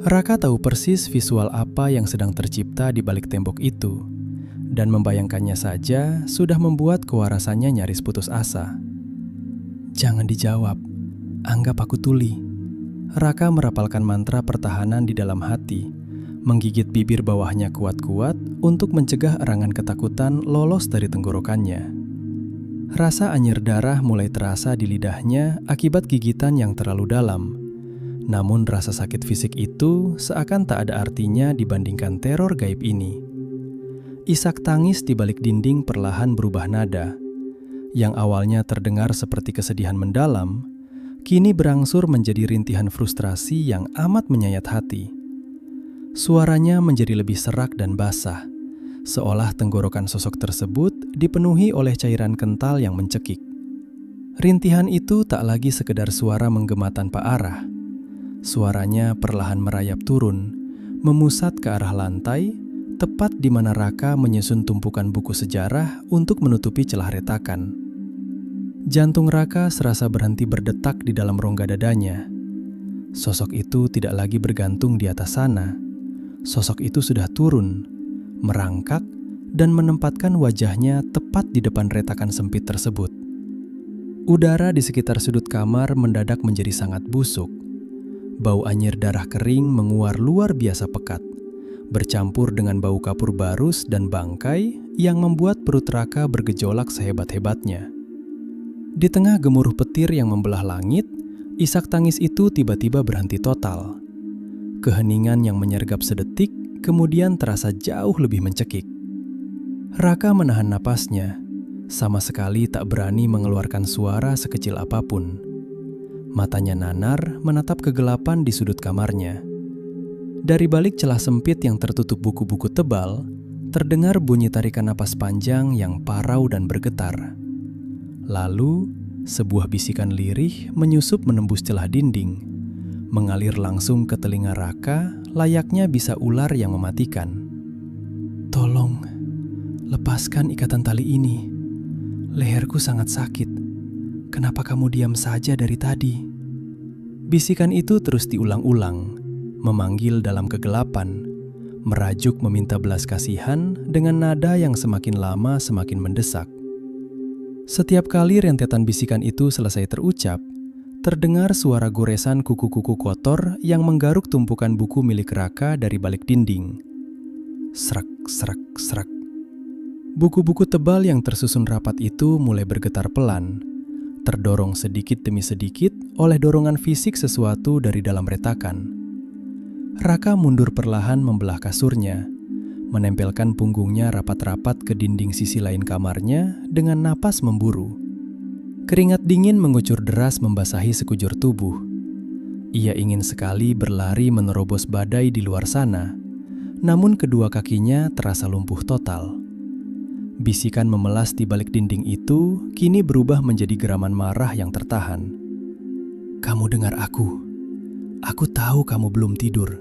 Raka tahu persis visual apa yang sedang tercipta di balik tembok itu, dan membayangkannya saja sudah membuat kewarasannya nyaris putus asa. Jangan dijawab, anggap aku tuli. Raka merapalkan mantra pertahanan di dalam hati, menggigit bibir bawahnya kuat-kuat untuk mencegah erangan ketakutan lolos dari tenggorokannya. Rasa anyir darah mulai terasa di lidahnya akibat gigitan yang terlalu dalam. Namun rasa sakit fisik itu seakan tak ada artinya dibandingkan teror gaib ini. Isak tangis di balik dinding perlahan berubah nada. yang awalnya terdengar seperti kesedihan mendalam, kini berangsur menjadi rintihan frustrasi yang amat menyayat hati. Suaranya menjadi lebih serak dan basah, seolah tenggorokan sosok tersebut dipenuhi oleh cairan kental yang mencekik. Rintihan itu tak lagi sekedar suara menggema tanpa arah. Suaranya perlahan merayap turun, memusat ke arah lantai, tepat di mana Raka menyusun tumpukan buku sejarah untuk menutupi celah retakan. Jantung Raka serasa berhenti berdetak di dalam rongga dadanya. Sosok itu tidak lagi bergantung di atas sana. Sosok itu sudah turun, merangkak, dan menempatkan wajahnya tepat di depan retakan sempit tersebut. Udara di sekitar sudut kamar mendadak menjadi sangat busuk. Bau anyir darah kering menguar luar biasa pekat, bercampur dengan bau kapur barus dan bangkai yang membuat perut Raka bergejolak sehebat-hebatnya. Di tengah gemuruh petir yang membelah langit, isak tangis itu tiba-tiba berhenti total. Keheningan yang menyergap sedetik kemudian terasa jauh lebih mencekik. Raka menahan napasnya, sama sekali tak berani mengeluarkan suara sekecil apapun. Matanya nanar menatap kegelapan di sudut kamarnya. Dari balik celah sempit yang tertutup buku-buku tebal, terdengar bunyi tarikan napas panjang yang parau dan bergetar. Lalu, sebuah bisikan lirih menyusup menembus celah dinding, mengalir langsung ke telinga Raka layaknya bisa ular yang mematikan. "Tolong, lepaskan ikatan tali ini. Leherku sangat sakit. Kenapa kamu diam saja dari tadi?" Bisikan itu terus diulang-ulang, memanggil dalam kegelapan, merajuk meminta belas kasihan dengan nada yang semakin lama semakin mendesak. Setiap kali rentetan bisikan itu selesai terucap, terdengar suara goresan kuku-kuku kotor yang menggaruk tumpukan buku milik Raka dari balik dinding. Serak, serak, serak. Buku-buku tebal yang tersusun rapat itu mulai bergetar pelan, terdorong sedikit demi sedikit oleh dorongan fisik sesuatu dari dalam retakan. Raka mundur perlahan membelah kasurnya, menempelkan punggungnya rapat-rapat ke dinding sisi lain kamarnya dengan napas memburu. Keringat dingin mengucur deras membasahi sekujur tubuh. Ia ingin sekali berlari menerobos badai di luar sana, namun kedua kakinya terasa lumpuh total. Bisikan memelas di balik dinding itu kini berubah menjadi geraman marah yang tertahan. "Kamu dengar aku. Aku tahu kamu belum tidur.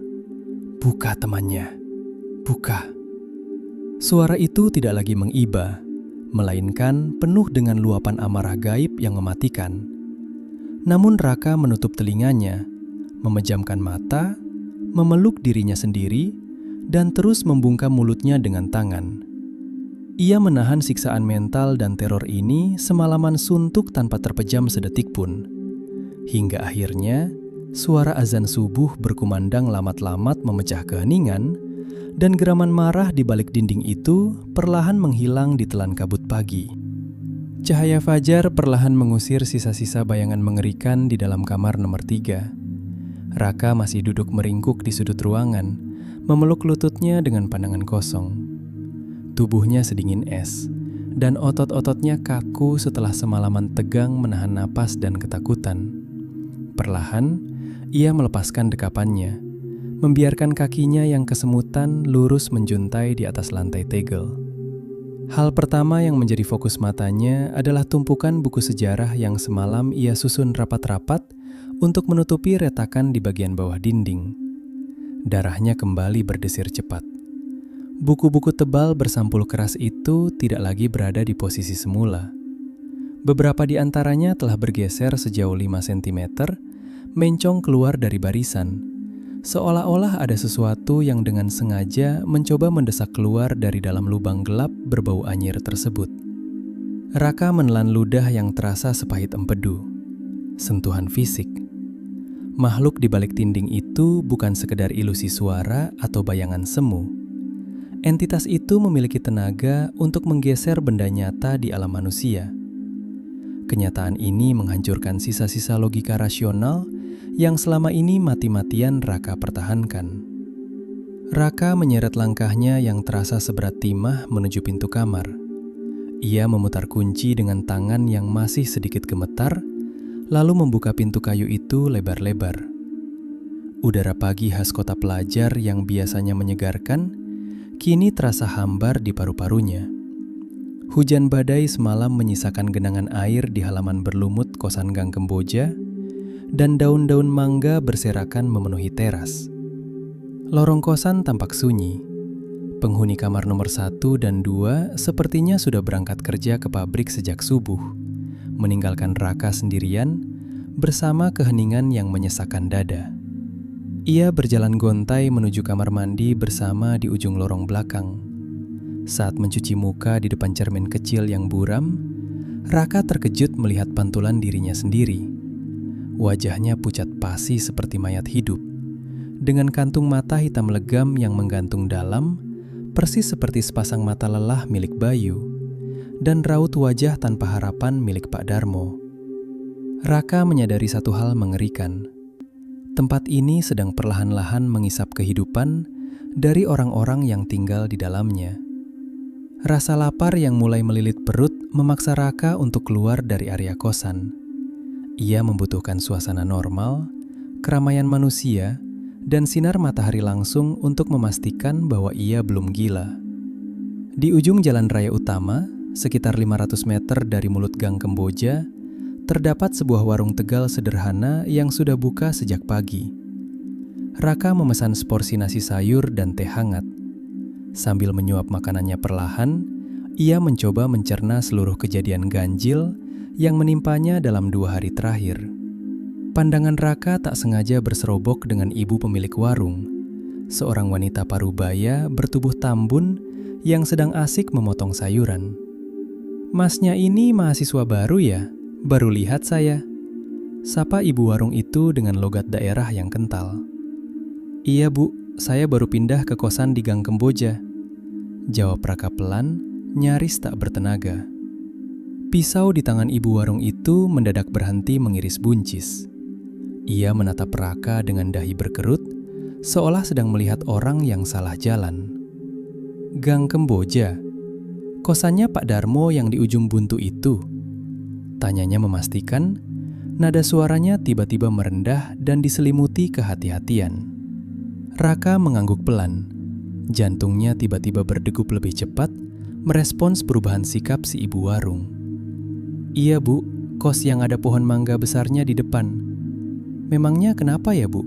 Buka," temannya. "Buka." Suara itu tidak lagi mengiba, melainkan penuh dengan luapan amarah gaib yang mematikan. Namun Raka menutup telinganya, memejamkan mata, memeluk dirinya sendiri, dan terus membungkam mulutnya dengan tangan. Ia menahan siksaan mental dan teror ini semalaman suntuk tanpa terpejam sedetik pun. Hingga akhirnya, suara azan subuh berkumandang lamat-lamat memecah keheningan, dan geraman marah di balik dinding itu perlahan menghilang di telan kabut pagi. Cahaya fajar perlahan mengusir sisa-sisa bayangan mengerikan di dalam kamar nomor 3. Raka masih duduk meringkuk di sudut ruangan, memeluk lututnya dengan pandangan kosong. Tubuhnya sedingin es, dan otot-ototnya kaku setelah semalaman tegang menahan napas dan ketakutan. Perlahan, ia melepaskan dekapannya, membiarkan kakinya yang kesemutan lurus menjuntai di atas lantai tegel. Hal pertama yang menjadi fokus matanya adalah tumpukan buku sejarah yang semalam ia susun rapat-rapat untuk menutupi retakan di bagian bawah dinding. Darahnya kembali berdesir cepat. Buku-buku tebal bersampul keras itu tidak lagi berada di posisi semula. Beberapa di antaranya telah bergeser sejauh 5 cm, mencong keluar dari barisan, seolah-olah ada sesuatu yang dengan sengaja mencoba mendesak keluar dari dalam lubang gelap berbau anyir tersebut. Raka menelan ludah yang terasa sepahit empedu. Sentuhan fisik. Makhluk di balik dinding itu bukan sekedar ilusi suara atau bayangan semu. Entitas itu memiliki tenaga untuk menggeser benda nyata di alam manusia. Kenyataan ini menghancurkan sisa-sisa logika rasional yang selama ini mati-matian Raka pertahankan. Raka menyeret langkahnya yang terasa seberat timah menuju pintu kamar. Ia memutar kunci dengan tangan yang masih sedikit gemetar, lalu membuka pintu kayu itu lebar-lebar. Udara pagi khas kota pelajar yang biasanya menyegarkan, kini terasa hambar di paru-parunya. Hujan badai semalam menyisakan genangan air di halaman berlumut kosan Gang Kemboja, dan daun-daun mangga berserakan memenuhi teras. Lorong kosan tampak sunyi. Penghuni kamar nomor 1 dan 2 sepertinya sudah berangkat kerja ke pabrik sejak subuh, meninggalkan Raka sendirian bersama keheningan yang menyesakkan dada. Ia berjalan gontai menuju kamar mandi bersama di ujung lorong belakang. Saat mencuci muka di depan cermin kecil yang buram, Raka terkejut melihat pantulan dirinya sendiri. Wajahnya pucat pasi seperti mayat hidup, dengan kantung mata hitam legam yang menggantung dalam, persis seperti sepasang mata lelah milik Bayu, dan raut wajah tanpa harapan milik Pak Darmo. Raka menyadari satu hal mengerikan. Tempat ini sedang perlahan-lahan mengisap kehidupan dari orang-orang yang tinggal di dalamnya. Rasa lapar yang mulai melilit perut memaksa Raka untuk keluar dari area kosan. Ia membutuhkan suasana normal, keramaian manusia, dan sinar matahari langsung untuk memastikan bahwa ia belum gila. Di ujung jalan raya utama, sekitar 500 meter dari mulut Gang Kemboja, terdapat sebuah warung Tegal sederhana yang sudah buka sejak pagi. Raka memesan seporsi nasi sayur dan teh hangat. Sambil menyuap makanannya perlahan, ia mencoba mencerna seluruh kejadian ganjil yang menimpanya dalam 2 hari terakhir. Pandangan Raka tak sengaja berserobok dengan ibu pemilik warung, seorang wanita parubaya bertubuh tambun yang sedang asik memotong sayuran. "Masnya ini mahasiswa baru ya? Baru lihat saya," sapa ibu warung itu dengan logat daerah yang kental. "Iya bu, saya baru pindah ke kosan di Gang Kemboja," jawab Raka pelan, nyaris tak bertenaga. Pisau di tangan ibu warung itu mendadak berhenti mengiris buncis. Ia menatap Raka dengan dahi berkerut, seolah sedang melihat orang yang salah jalan. "Gang Kemboja? Kosannya Pak Darmo yang di ujung buntu itu?" tanyanya memastikan, nada suaranya tiba-tiba merendah dan diselimuti kehati-hatian. Raka mengangguk pelan. Jantungnya tiba-tiba berdegup lebih cepat, merespons perubahan sikap si ibu warung. "Iya bu, kos yang ada pohon mangga besarnya di depan." "Memangnya kenapa ya bu?"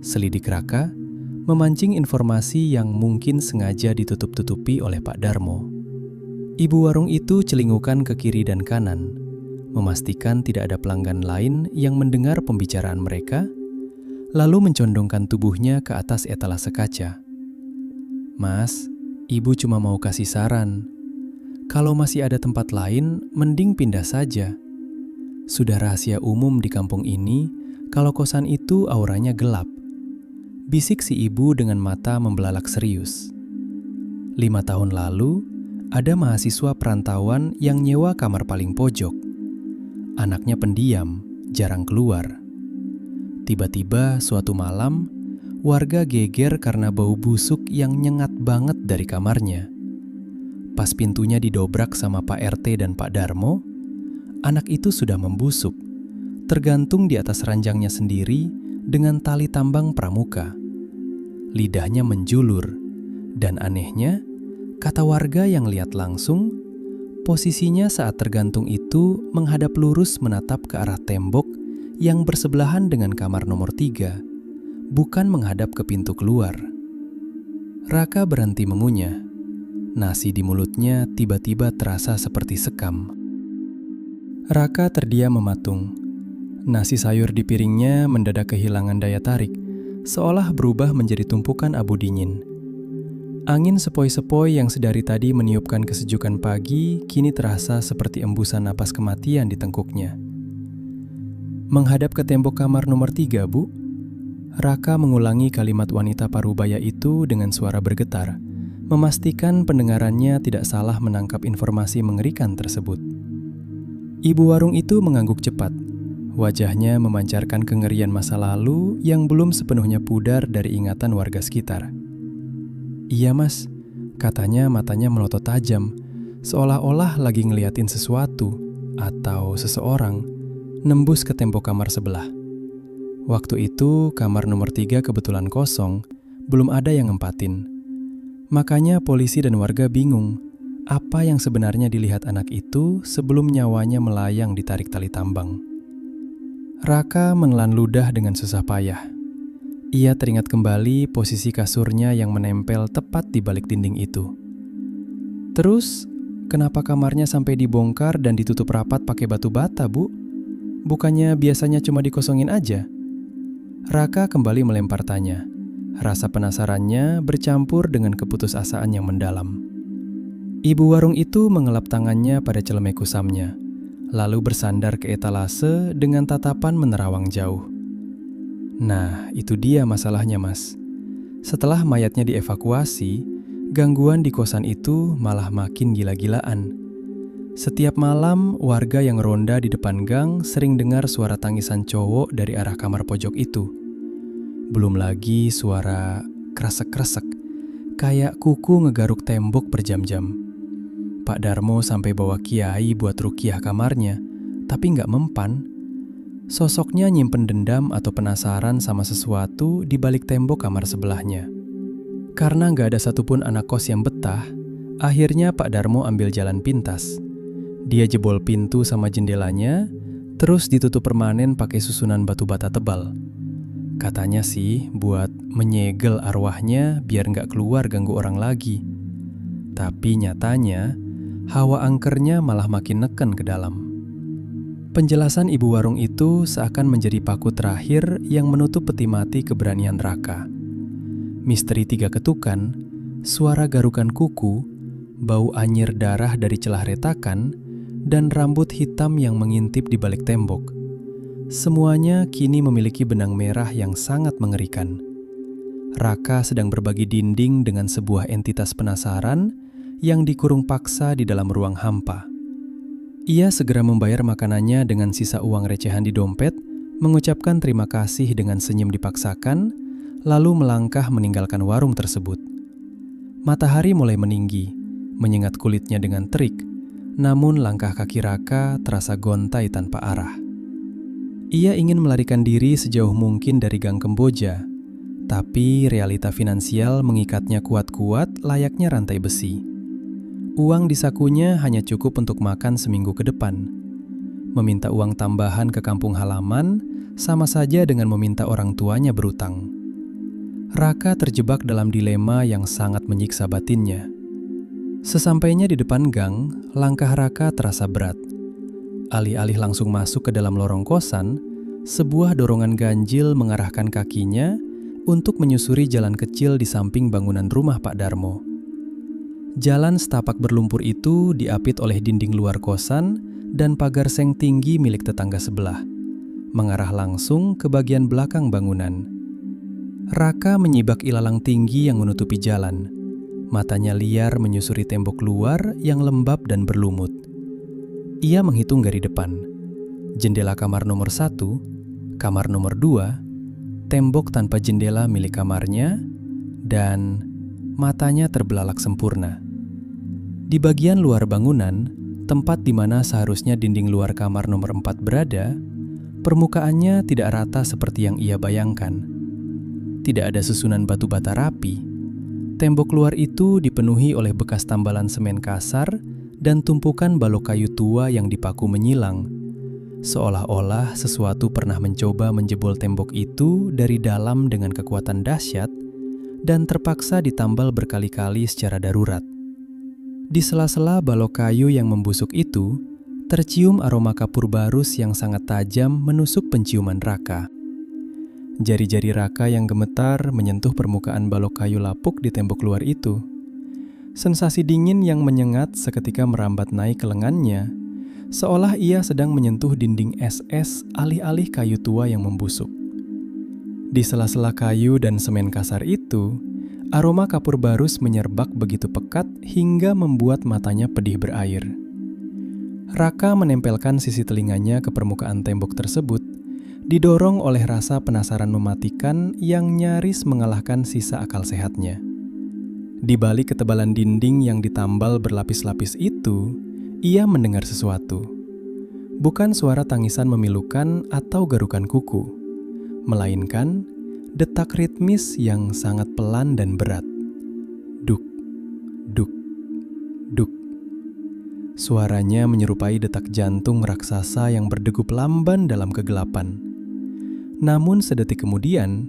selidik Raka, memancing informasi yang mungkin sengaja ditutup-tutupi oleh Pak Darmo. Ibu warung itu celingukan ke kiri dan kanan, memastikan tidak ada pelanggan lain yang mendengar pembicaraan mereka, lalu mencondongkan tubuhnya ke atas etalase kaca. "Mas, ibu cuma mau kasih saran. Kalau masih ada tempat lain, mending pindah saja. Sudah rahasia umum di kampung ini kalau kosan itu auranya gelap," bisik si ibu dengan mata membelalak serius. 5 tahun lalu, ada mahasiswa perantauan yang nyewa kamar paling pojok. Anaknya pendiam, jarang keluar. Tiba-tiba suatu malam, warga geger karena bau busuk yang nyengat banget dari kamarnya. Pas pintunya didobrak sama Pak RT dan Pak Darmo, anak itu sudah membusuk, tergantung di atas ranjangnya sendiri dengan tali tambang pramuka. Lidahnya menjulur, dan anehnya, kata warga yang lihat langsung, posisinya saat tergantung itu menghadap lurus menatap ke arah tembok yang bersebelahan dengan kamar nomor 3, bukan menghadap ke pintu keluar. Raka berhenti mengunyah. Nasi di mulutnya tiba-tiba terasa seperti sekam. Raka terdiam mematung. Nasi sayur di piringnya mendadak kehilangan daya tarik, seolah berubah menjadi tumpukan abu dingin. Angin sepoi-sepoi yang sedari tadi meniupkan kesejukan pagi, kini terasa seperti embusan napas kematian di tengkuknya. "Menghadap ke tembok kamar nomor 3, Bu?" Raka mengulangi kalimat wanita parubaya itu dengan suara bergetar, memastikan pendengarannya tidak salah menangkap informasi mengerikan tersebut. Ibu warung itu mengangguk cepat. Wajahnya memancarkan kengerian masa lalu yang belum sepenuhnya pudar dari ingatan warga sekitar. "Iya mas," katanya matanya melotot tajam, seolah-olah lagi ngeliatin sesuatu atau seseorang nembus ke tembok kamar sebelah. Waktu itu kamar nomor 3 kebetulan kosong, belum ada yang ngempatin. Makanya polisi dan warga bingung apa yang sebenarnya dilihat anak itu sebelum nyawanya melayang ditarik tali tambang. Raka menelan ludah dengan susah payah. Ia teringat kembali posisi kasurnya yang menempel tepat di balik dinding itu. Terus, kenapa kamarnya sampai dibongkar dan ditutup rapat pakai batu bata, Bu? Bukannya biasanya cuma dikosongin aja? Raka kembali melempar tanya. Rasa penasarannya bercampur dengan keputusasaan yang mendalam. Ibu warung itu mengelap tangannya pada celemek kusamnya, lalu bersandar ke etalase dengan tatapan menerawang jauh. Nah, itu dia masalahnya, Mas. Setelah mayatnya dievakuasi, gangguan di kosan itu malah makin gila-gilaan. Setiap malam, warga yang ronda di depan gang sering dengar suara tangisan cowok dari arah kamar pojok itu. Belum lagi suara kresek-kresek, kayak kuku ngegaruk tembok berjam-jam. Pak Darmo sampai bawa kiai buat ruqyah kamarnya, tapi nggak mempan. Sosoknya nyimpen dendam atau penasaran sama sesuatu di balik tembok kamar sebelahnya. Karena nggak ada satupun anak kos yang betah, akhirnya Pak Darmo ambil jalan pintas. Dia jebol pintu sama jendelanya, terus ditutup permanen pakai susunan batu bata tebal. Katanya sih buat menyegel arwahnya biar nggak keluar ganggu orang lagi. Tapi nyatanya, hawa angkernya malah makin neken ke dalam. Penjelasan ibu warung itu seakan menjadi paku terakhir yang menutup peti mati keberanian Raka. Misteri 3 ketukan, suara garukan kuku, bau anyir darah dari celah retakan, dan rambut hitam yang mengintip di balik tembok. Semuanya kini memiliki benang merah yang sangat mengerikan. Raka sedang berbagi dinding dengan sebuah entitas penasaran yang dikurung paksa di dalam ruang hampa. Ia segera membayar makanannya dengan sisa uang recehan di dompet, mengucapkan terima kasih dengan senyum dipaksakan, lalu melangkah meninggalkan warung tersebut. Matahari mulai meninggi, menyengat kulitnya dengan terik, namun langkah kaki Raka terasa gontai tanpa arah. Ia ingin melarikan diri sejauh mungkin dari Gang Kemboja, tapi realita finansial mengikatnya kuat-kuat layaknya rantai besi. Uang di sakunya hanya cukup untuk makan seminggu ke depan. Meminta uang tambahan ke kampung halaman sama saja dengan meminta orang tuanya berutang. Raka terjebak dalam dilema yang sangat menyiksa batinnya. Sesampainya di depan gang, langkah Raka terasa berat. Alih-alih langsung masuk ke dalam lorong kosan, sebuah dorongan ganjil mengarahkan kakinya untuk menyusuri jalan kecil di samping bangunan rumah Pak Darmo. Jalan setapak berlumpur itu diapit oleh dinding luar kosan dan pagar seng tinggi milik tetangga sebelah, mengarah langsung ke bagian belakang bangunan. Raka menyibak ilalang tinggi yang menutupi jalan. Matanya liar menyusuri tembok luar yang lembab dan berlumut. Ia menghitung dari depan. Jendela kamar nomor 1, kamar nomor 2, tembok tanpa jendela milik kamarnya, dan matanya terbelalak sempurna. Di bagian luar bangunan, tempat di mana seharusnya dinding luar kamar nomor 4 berada, permukaannya tidak rata seperti yang ia bayangkan. Tidak ada susunan batu bata rapi. Tembok luar itu dipenuhi oleh bekas tambalan semen kasar dan tumpukan balok kayu tua yang dipaku menyilang. Seolah-olah sesuatu pernah mencoba menjebol tembok itu dari dalam dengan kekuatan dahsyat dan terpaksa ditambal berkali-kali secara darurat. Di sela-sela balok kayu yang membusuk itu, tercium aroma kapur barus yang sangat tajam menusuk penciuman Raka. Jari-jari Raka yang gemetar menyentuh permukaan balok kayu lapuk di tembok luar itu. Sensasi dingin yang menyengat seketika merambat naik ke lengannya, seolah ia sedang menyentuh dinding es-es alih-alih kayu tua yang membusuk. Di sela-sela kayu dan semen kasar itu, aroma kapur barus menyerbak begitu pekat hingga membuat matanya pedih berair. Raka menempelkan sisi telinganya ke permukaan tembok tersebut, didorong oleh rasa penasaran mematikan yang nyaris mengalahkan sisa akal sehatnya. Di balik ketebalan dinding yang ditambal berlapis-lapis itu, ia mendengar sesuatu. Bukan suara tangisan memilukan atau garukan kuku, melainkan detak ritmis yang sangat pelan dan berat. Duk, duk, duk. Suaranya menyerupai detak jantung raksasa yang berdegup lamban dalam kegelapan. Namun sedetik kemudian,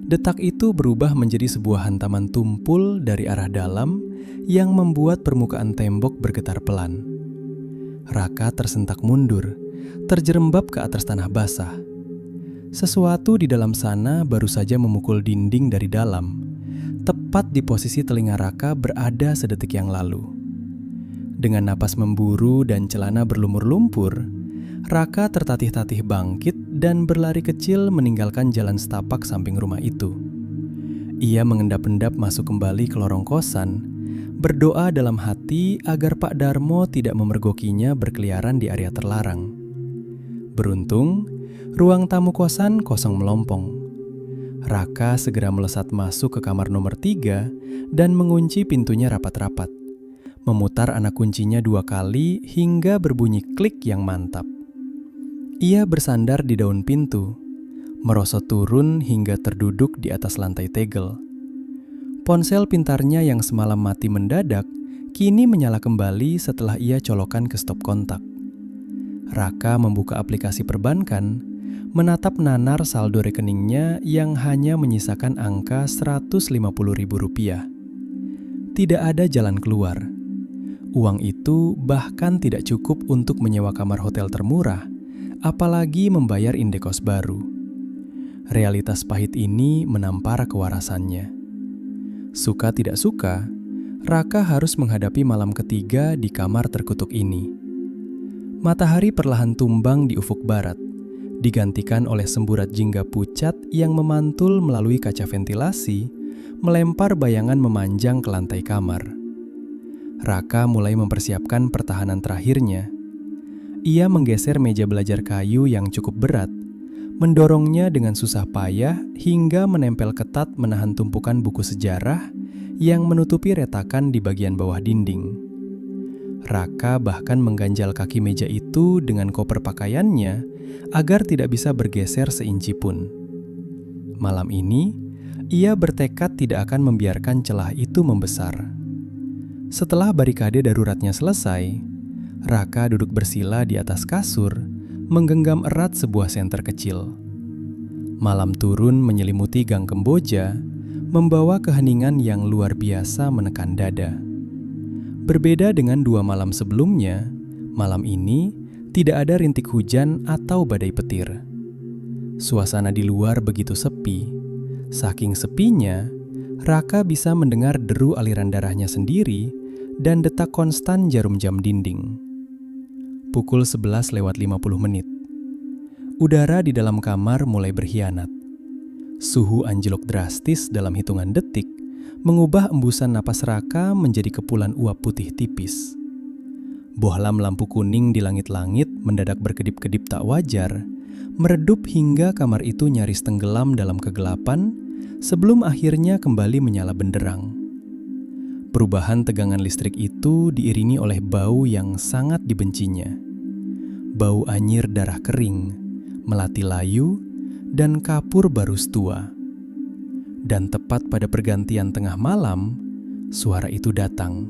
detak itu berubah menjadi sebuah hantaman tumpul dari arah dalam yang membuat permukaan tembok bergetar pelan. Raka tersentak mundur, terjerembab ke atas tanah basah. Sesuatu di dalam sana baru saja memukul dinding dari dalam, tepat di posisi telinga Raka berada sedetik yang lalu. Dengan napas memburu dan celana berlumur lumpur, Raka tertatih-tatih bangkit dan berlari kecil meninggalkan jalan setapak samping rumah itu. Ia mengendap-endap masuk kembali ke lorong kosan, berdoa dalam hati agar Pak Darmo tidak memergokinya berkeliaran di area terlarang. Beruntung, ruang tamu kosan kosong melompong. Raka segera melesat masuk ke kamar nomor 3 dan mengunci pintunya rapat-rapat, memutar anak kuncinya 2 kali hingga berbunyi klik yang mantap. Ia bersandar di daun pintu, merosot turun hingga terduduk di atas lantai tegel. Ponsel pintarnya yang semalam mati mendadak, kini menyala kembali setelah ia colokkan ke stop kontak. Raka membuka aplikasi perbankan, menatap nanar saldo rekeningnya yang hanya menyisakan angka Rp150.000. Tidak ada jalan keluar. Uang itu bahkan tidak cukup untuk menyewa kamar hotel termurah, apalagi membayar indekos baru. Realitas pahit ini menampar kewarasannya. Suka tidak suka, Raka harus menghadapi malam ketiga di kamar terkutuk ini. Matahari perlahan tumbang di ufuk barat, digantikan oleh semburat jingga pucat yang memantul melalui kaca ventilasi, melempar bayangan memanjang ke lantai kamar. Raka mulai mempersiapkan pertahanan terakhirnya. Ia menggeser meja belajar kayu yang cukup berat, mendorongnya dengan susah payah hingga menempel ketat menahan tumpukan buku sejarah yang menutupi retakan di bagian bawah dinding. Raka bahkan mengganjal kaki meja itu dengan koper pakaiannya agar tidak bisa bergeser seinci pun. Malam ini, ia bertekad tidak akan membiarkan celah itu membesar. Setelah barikade daruratnya selesai, Raka duduk bersila di atas kasur, menggenggam erat sebuah senter kecil. Malam turun menyelimuti gang Kemboja, membawa keheningan yang luar biasa menekan dada. Berbeda dengan 2 malam sebelumnya, malam ini tidak ada rintik hujan atau badai petir. Suasana di luar begitu sepi. Saking sepinya, Raka bisa mendengar deru aliran darahnya sendiri dan detak konstan jarum jam dinding. Pukul 11:50. Udara di dalam kamar mulai berkhianat. Suhu anjlok drastis dalam hitungan detik, mengubah embusan napas Raka menjadi kepulan uap putih tipis. Bohlam lampu kuning di langit-langit mendadak berkedip-kedip tak wajar, meredup hingga kamar itu nyaris tenggelam dalam kegelapan sebelum akhirnya kembali menyala benderang. Perubahan tegangan listrik itu diiringi oleh bau yang sangat dibencinya. Bau anyir darah kering, melati layu, dan kapur barus tua. Dan tepat pada pergantian tengah malam, suara itu datang.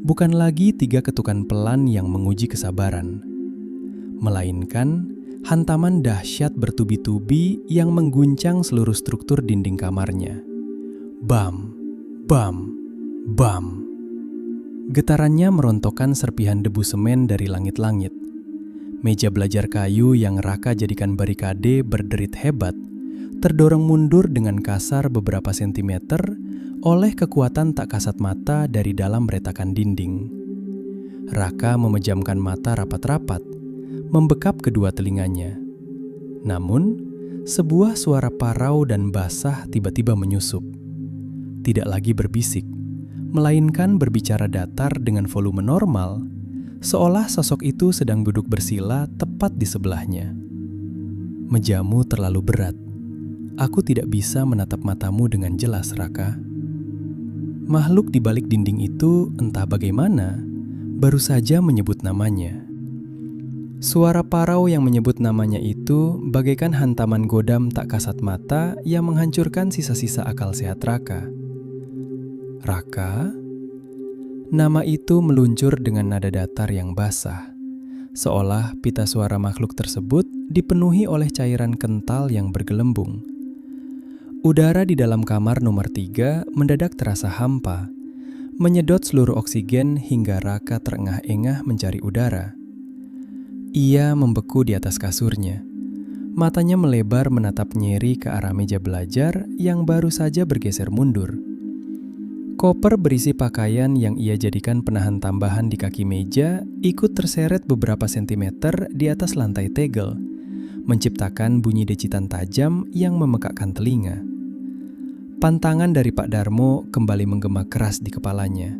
Bukan lagi 3 ketukan pelan yang menguji kesabaran, melainkan hantaman dahsyat bertubi-tubi yang mengguncang seluruh struktur dinding kamarnya. Bam, bam, bam. Getarannya merontokkan serpihan debu semen dari langit-langit. Meja belajar kayu yang Raka jadikan barikade berderit hebat, terdorong mundur dengan kasar beberapa sentimeter oleh kekuatan tak kasat mata dari dalam retakan dinding. Raka memejamkan mata rapat-rapat, membekap kedua telinganya. Namun, sebuah suara parau dan basah tiba-tiba menyusup. Tidak lagi berbisik, melainkan berbicara datar dengan volume normal, seolah sosok itu sedang duduk bersila tepat di sebelahnya. Mejamu terlalu berat. Aku tidak bisa menatap matamu dengan jelas, Raka. Makhluk di balik dinding itu entah bagaimana, baru saja menyebut namanya. Suara parau yang menyebut namanya itu bagaikan hantaman godam tak kasat mata yang menghancurkan sisa-sisa akal sehat Raka. Raka? Nama itu meluncur dengan nada datar yang basah, seolah pita suara makhluk tersebut dipenuhi oleh cairan kental yang bergelembung. Udara di dalam kamar nomor 3 mendadak terasa hampa, menyedot seluruh oksigen hingga Raka terengah-engah mencari udara. Ia membeku di atas kasurnya. Matanya melebar menatap nyeri ke arah meja belajar yang baru saja bergeser mundur. Koper berisi pakaian yang ia jadikan penahan tambahan di kaki meja ikut terseret beberapa sentimeter di atas lantai tegel, menciptakan bunyi decitan tajam yang memekakkan telinga. Pantangan dari Pak Darmo kembali menggema keras di kepalanya.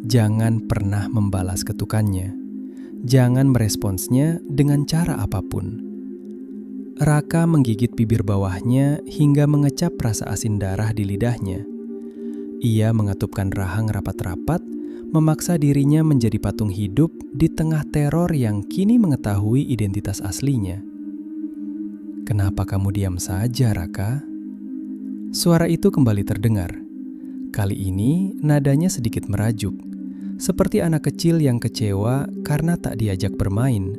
Jangan pernah membalas ketukannya. Jangan meresponsnya dengan cara apapun. Raka menggigit bibir bawahnya hingga mengecap rasa asin darah di lidahnya. Ia mengatupkan rahang rapat-rapat, memaksa dirinya menjadi patung hidup di tengah teror yang kini mengetahui identitas aslinya. "Kenapa kamu diam saja, Raka?" Suara itu kembali terdengar. Kali ini nadanya sedikit merajuk, seperti anak kecil yang kecewa karena tak diajak bermain,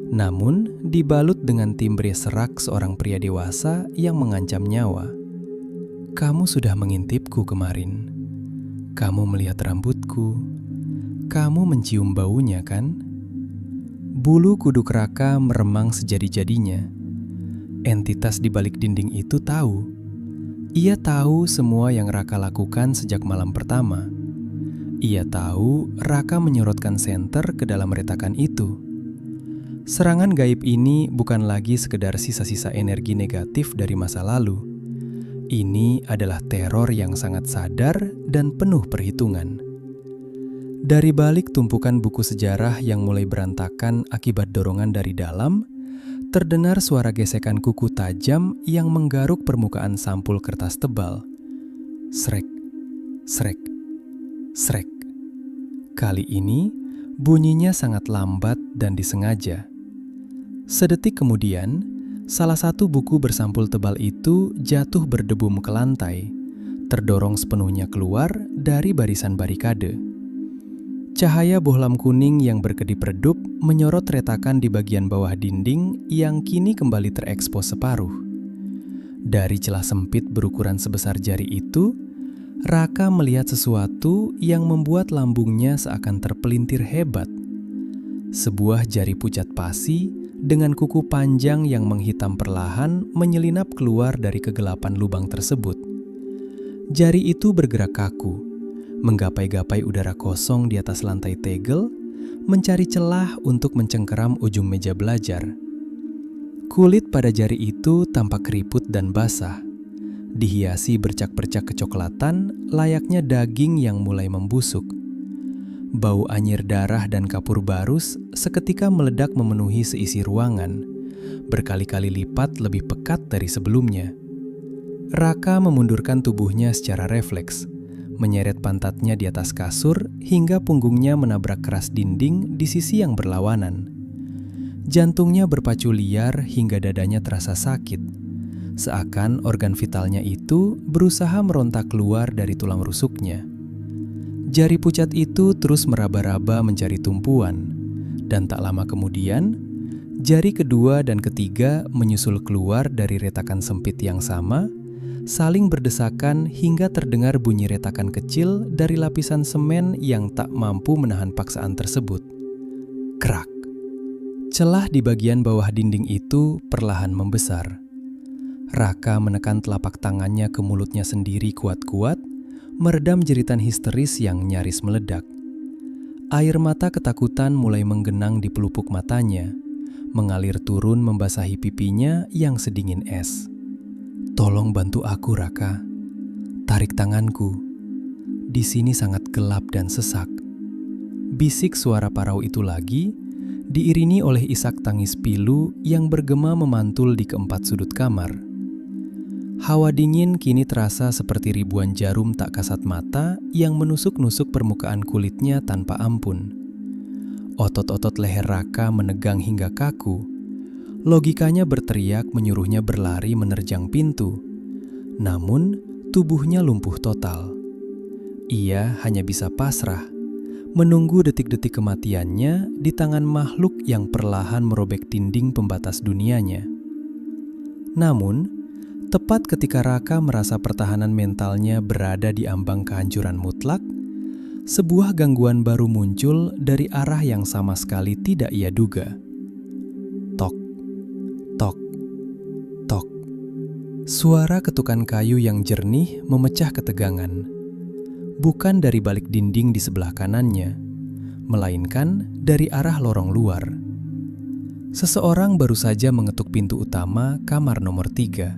namun dibalut dengan timbre serak seorang pria dewasa yang mengancam nyawa. "Kamu sudah mengintipku kemarin. Kamu melihat rambutku. Kamu mencium baunya, kan?" Bulu kuduk Raka meremang sejadi-jadinya. Entitas di balik dinding itu tahu. Ia tahu semua yang Raka lakukan sejak malam pertama. Ia tahu Raka menyorotkan senter ke dalam retakan itu. Serangan gaib ini bukan lagi sekedar sisa-sisa energi negatif dari masa lalu. Ini adalah teror yang sangat sadar dan penuh perhitungan. Dari balik tumpukan buku sejarah yang mulai berantakan akibat dorongan dari dalam, terdengar suara gesekan kuku tajam yang menggaruk permukaan sampul kertas tebal. Srek, srek, srek. Kali ini bunyinya sangat lambat dan disengaja. Sedetik kemudian, salah satu buku bersampul tebal itu jatuh berdebum ke lantai, terdorong sepenuhnya keluar dari barisan barikade. Cahaya bohlam kuning yang berkedip redup menyorot retakan di bagian bawah dinding yang kini kembali terekspos separuh. Dari celah sempit berukuran sebesar jari itu, Raka melihat sesuatu yang membuat lambungnya seakan terpelintir hebat. Sebuah jari pucat pasi dengan kuku panjang yang menghitam perlahan menyelinap keluar dari kegelapan lubang tersebut. Jari itu bergerak kaku, menggapai-gapai udara kosong di atas lantai tegel, mencari celah untuk mencengkeram ujung meja belajar. Kulit pada jari itu tampak keriput dan basah, dihiasi bercak-bercak kecoklatan layaknya daging yang mulai membusuk. Bau anyir darah dan kapur barus seketika meledak memenuhi seisi ruangan, berkali-kali lipat lebih pekat dari sebelumnya. Raka memundurkan tubuhnya secara refleks, menyeret pantatnya di atas kasur hingga punggungnya menabrak keras dinding di sisi yang berlawanan. Jantungnya berpacu liar hingga dadanya terasa sakit, seakan organ vitalnya itu berusaha merontak keluar dari tulang rusuknya. Jari pucat itu terus meraba-raba mencari tumpuan, dan tak lama kemudian, jari kedua dan ketiga menyusul keluar dari retakan sempit yang sama, saling berdesakan hingga terdengar bunyi retakan kecil dari lapisan semen yang tak mampu menahan paksaan tersebut. Krak! Celah di bagian bawah dinding itu perlahan membesar. Raka menekan telapak tangannya ke mulutnya sendiri kuat-kuat, meredam jeritan histeris yang nyaris meledak. Air mata ketakutan mulai menggenang di pelupuk matanya, mengalir turun membasahi pipinya yang sedingin es. "Tolong bantu aku, Raka. Tarik tanganku. Di sini sangat gelap dan sesak." Bisik suara parau itu lagi, diiringi oleh isak tangis pilu yang bergema memantul di keempat sudut kamar. Hawa dingin kini terasa seperti ribuan jarum tak kasat mata yang menusuk-nusuk permukaan kulitnya tanpa ampun. Otot-otot leher Raka menegang hingga kaku. Logikanya berteriak menyuruhnya berlari menerjang pintu. Namun, tubuhnya lumpuh total. Ia hanya bisa pasrah, menunggu detik-detik kematiannya di tangan makhluk yang perlahan merobek dinding pembatas dunianya. Namun, tepat ketika Raka merasa pertahanan mentalnya berada di ambang kehancuran mutlak, sebuah gangguan baru muncul dari arah yang sama sekali tidak ia duga. Tok, tok, tok. Suara ketukan kayu yang jernih memecah ketegangan. Bukan dari balik dinding di sebelah kanannya, melainkan dari arah lorong luar. Seseorang baru saja mengetuk pintu utama kamar nomor 3.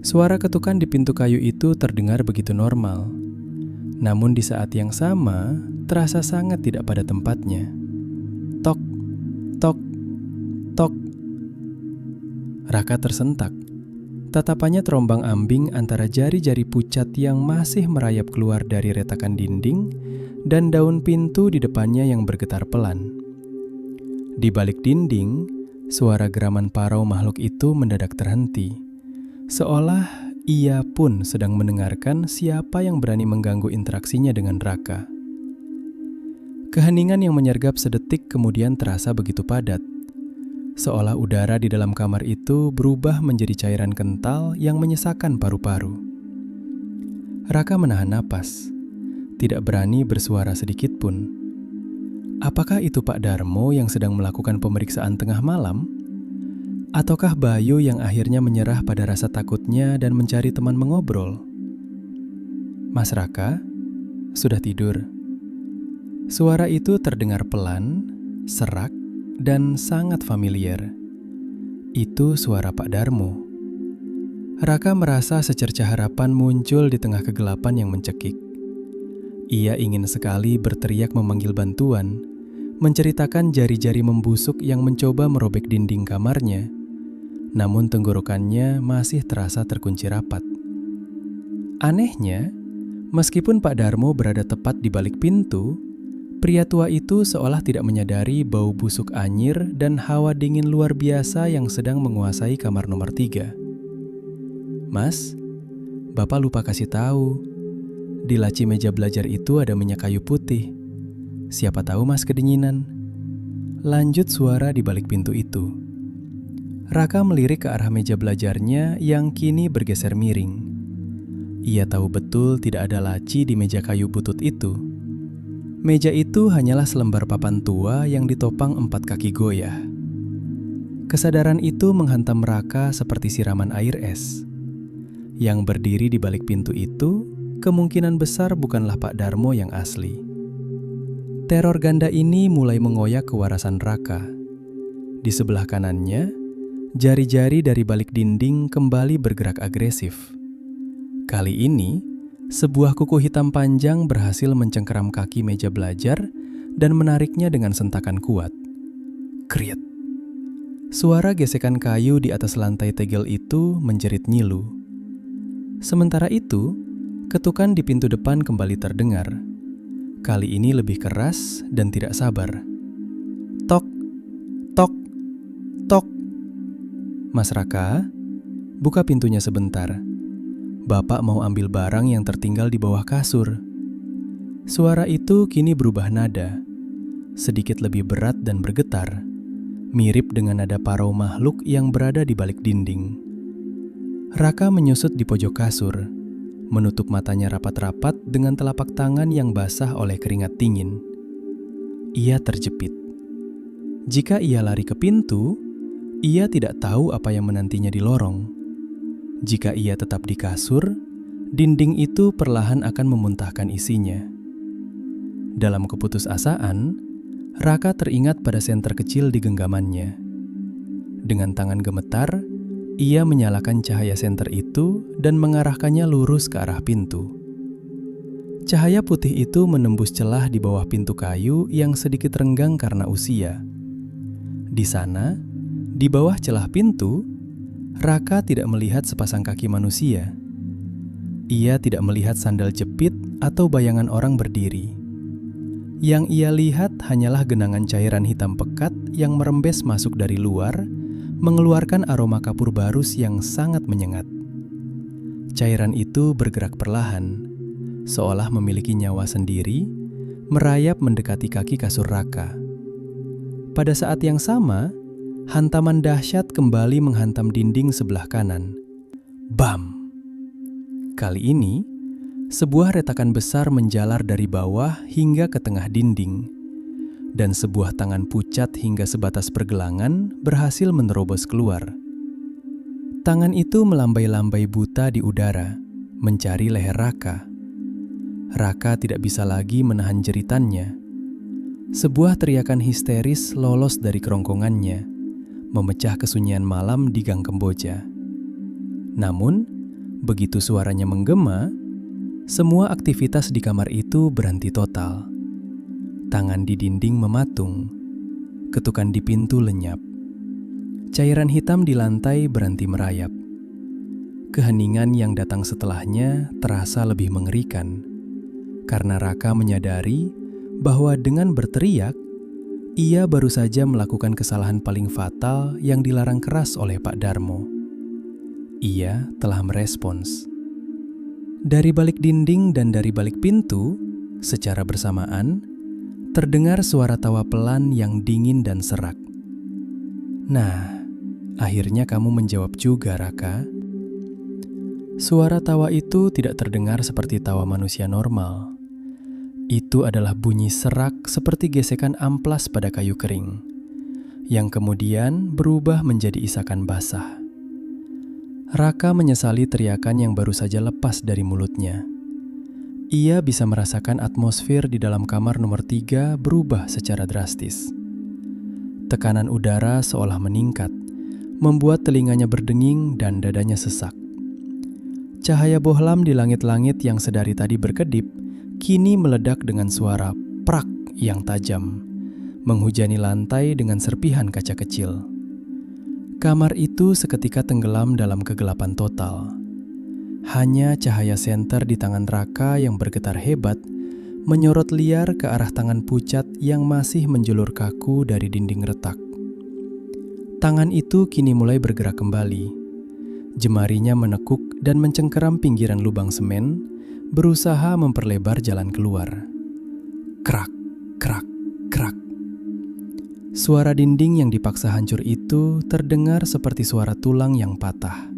Suara ketukan di pintu kayu itu terdengar begitu normal. Namun di saat yang sama, terasa sangat tidak pada tempatnya. Tok, tok, tok. Raka tersentak. Tatapannya terombang-ambing antara jari-jari pucat yang masih merayap keluar dari retakan dinding dan daun pintu di depannya yang bergetar pelan. Di balik dinding, suara geraman parau makhluk itu mendadak terhenti. Seolah ia pun sedang mendengarkan siapa yang berani mengganggu interaksinya dengan Raka. Keheningan yang menyergap sedetik kemudian terasa begitu padat. Seolah udara di dalam kamar itu berubah menjadi cairan kental yang menyesakkan paru-paru. Raka menahan napas, tidak berani bersuara sedikit pun. Apakah itu Pak Darmo yang sedang melakukan pemeriksaan tengah malam? Ataukah Bayu yang akhirnya menyerah pada rasa takutnya dan mencari teman mengobrol? Mas Raka, sudah tidur? Suara itu terdengar pelan, serak, dan sangat familiar. Itu suara Pak Darmo. Raka merasa secercah harapan muncul di tengah kegelapan yang mencekik. Ia ingin sekali berteriak memanggil bantuan, menceritakan jari-jari membusuk yang mencoba merobek dinding kamarnya. Namun tenggorokannya masih terasa terkunci rapat. Anehnya, meskipun Pak Darmo berada tepat di balik pintu, pria tua itu seolah tidak menyadari bau busuk anyir dan hawa dingin luar biasa yang sedang menguasai kamar nomor 3. Mas, Bapak lupa kasih tahu, di laci meja belajar itu ada minyak kayu putih. Siapa tahu Mas kedinginan. Lanjut suara di balik pintu itu. Raka melirik ke arah meja belajarnya yang kini bergeser miring. Ia tahu betul tidak ada laci di meja kayu butut itu. Meja itu hanyalah selembar papan tua yang ditopang 4 kaki goyah. Kesadaran itu menghantam Raka seperti siraman air es. Yang berdiri di balik pintu itu kemungkinan besar bukanlah Pak Darmo yang asli. Teror ganda ini mulai mengoyak kewarasan Raka. Di sebelah kanannya, jari-jari dari balik dinding kembali bergerak agresif. Kali ini, sebuah kuku hitam panjang berhasil mencengkeram kaki meja belajar dan menariknya dengan sentakan kuat. Kriet. Suara gesekan kayu di atas lantai tegel itu menjerit nyilu. Sementara itu, ketukan di pintu depan kembali terdengar. Kali ini lebih keras dan tidak sabar. Tok, tok, tok. Mas Raka, buka pintunya sebentar. Bapak mau ambil barang yang tertinggal di bawah kasur. Suara itu kini berubah nada, sedikit lebih berat dan bergetar, mirip dengan nada parau makhluk yang berada di balik dinding. Raka menyusut di pojok kasur, menutup matanya rapat-rapat dengan telapak tangan yang basah oleh keringat dingin. Ia terjepit. Jika ia lari ke pintu, ia tidak tahu apa yang menantinya di lorong. Jika ia tetap di kasur, dinding itu perlahan akan memuntahkan isinya. Dalam keputusasaan, Raka teringat pada senter kecil di genggamannya. Dengan tangan gemetar, ia menyalakan cahaya senter itu dan mengarahkannya lurus ke arah pintu. Cahaya putih itu menembus celah di bawah pintu kayu yang sedikit renggang karena usia. Di sana, di bawah celah pintu, Raka tidak melihat sepasang kaki manusia. Ia tidak melihat sandal jepit atau bayangan orang berdiri. Yang ia lihat hanyalah genangan cairan hitam pekat yang merembes masuk dari luar, mengeluarkan aroma kapur barus yang sangat menyengat. Cairan itu bergerak perlahan, seolah memiliki nyawa sendiri, merayap mendekati kaki kasur Raka. Pada saat yang sama, hantaman dahsyat kembali menghantam dinding sebelah kanan. Bam! Kali ini, sebuah retakan besar menjalar dari bawah hingga ke tengah dinding, dan sebuah tangan pucat hingga sebatas pergelangan berhasil menerobos keluar. Tangan itu melambai-lambai buta di udara, mencari leher Raka. Raka tidak bisa lagi menahan jeritannya. Sebuah teriakan histeris lolos dari kerongkongannya, memecah kesunyian malam di gang Kamboja. Namun, begitu suaranya menggema, semua aktivitas di kamar itu berhenti total. Tangan di dinding mematung, ketukan di pintu lenyap. Cairan hitam di lantai berhenti merayap. Keheningan yang datang setelahnya terasa lebih mengerikan, karena Raka menyadari bahwa dengan berteriak, ia baru saja melakukan kesalahan paling fatal yang dilarang keras oleh Pak Darmo. Ia telah merespons. Dari balik dinding dan dari balik pintu, secara bersamaan, terdengar suara tawa pelan yang dingin dan serak. Nah, akhirnya kamu menjawab juga, Raka. Suara tawa itu tidak terdengar seperti tawa manusia normal. Itu adalah bunyi serak seperti gesekan amplas pada kayu kering, yang kemudian berubah menjadi isakan basah. Raka menyesali teriakan yang baru saja lepas dari mulutnya. Ia bisa merasakan atmosfer di dalam kamar nomor 3 berubah secara drastis. Tekanan udara seolah meningkat, membuat telinganya berdenging dan dadanya sesak. Cahaya bohlam di langit-langit yang sedari tadi berkedip, kini meledak dengan suara prak yang tajam, menghujani lantai dengan serpihan kaca kecil. Kamar itu seketika tenggelam dalam kegelapan total. Hanya cahaya senter di tangan Raka yang bergetar hebat, menyorot liar ke arah tangan pucat yang masih menjulur kaku dari dinding retak. Tangan itu kini mulai bergerak kembali. Jemarinya menekuk dan mencengkeram pinggiran lubang semen, berusaha memperlebar jalan keluar. Krak, krak, krak. Suara dinding yang dipaksa hancur itu terdengar seperti suara tulang yang patah.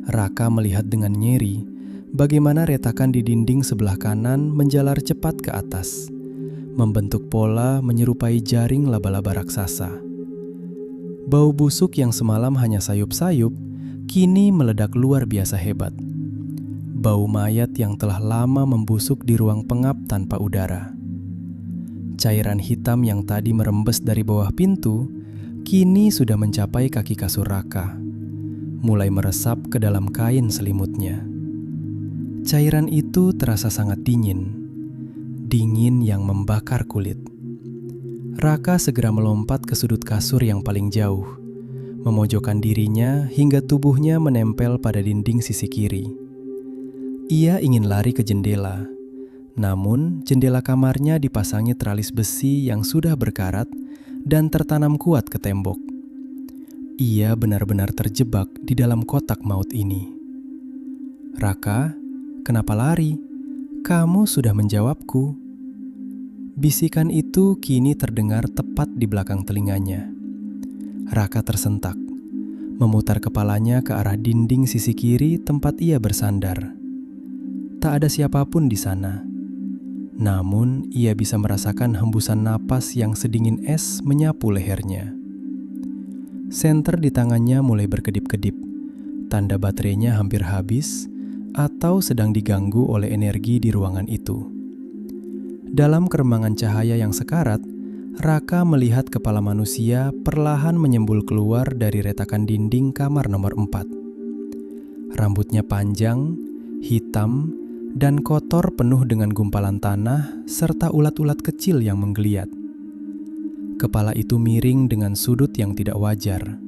Raka melihat dengan nyeri bagaimana retakan di dinding sebelah kanan menjalar cepat ke atas, membentuk pola menyerupai jaring laba-laba raksasa. Bau busuk yang semalam hanya sayup-sayup, kini meledak luar biasa hebat. Bau mayat yang telah lama membusuk di ruang pengap tanpa udara. Cairan hitam yang tadi merembes dari bawah pintu, kini sudah mencapai kaki kasur Raka, mulai meresap ke dalam kain selimutnya. Cairan itu terasa sangat dingin, dingin yang membakar kulit. Raka segera melompat ke sudut kasur yang paling jauh, memojokkan dirinya hingga tubuhnya menempel pada dinding sisi kiri. Ia ingin lari ke jendela, namun jendela kamarnya dipasangi teralis besi yang sudah berkarat dan tertanam kuat ke tembok. Ia benar-benar terjebak di dalam kotak maut ini. Raka, kenapa lari? Kamu sudah menjawabku. Bisikan itu kini terdengar tepat di belakang telinganya. Raka tersentak, memutar kepalanya ke arah dinding sisi kiri tempat ia bersandar. Tak ada siapapun di sana. Namun, ia bisa merasakan hembusan napas yang sedingin es menyapu lehernya. Senter di tangannya mulai berkedip-kedip, tanda baterainya hampir habis atau sedang diganggu oleh energi di ruangan itu. Dalam keremangan cahaya yang sekarat, Raka melihat kepala manusia perlahan menyembul keluar dari retakan dinding kamar nomor 4. Rambutnya panjang, hitam, dan kotor penuh dengan gumpalan tanah serta ulat-ulat kecil yang menggeliat. Kepala itu miring dengan sudut yang tidak wajar.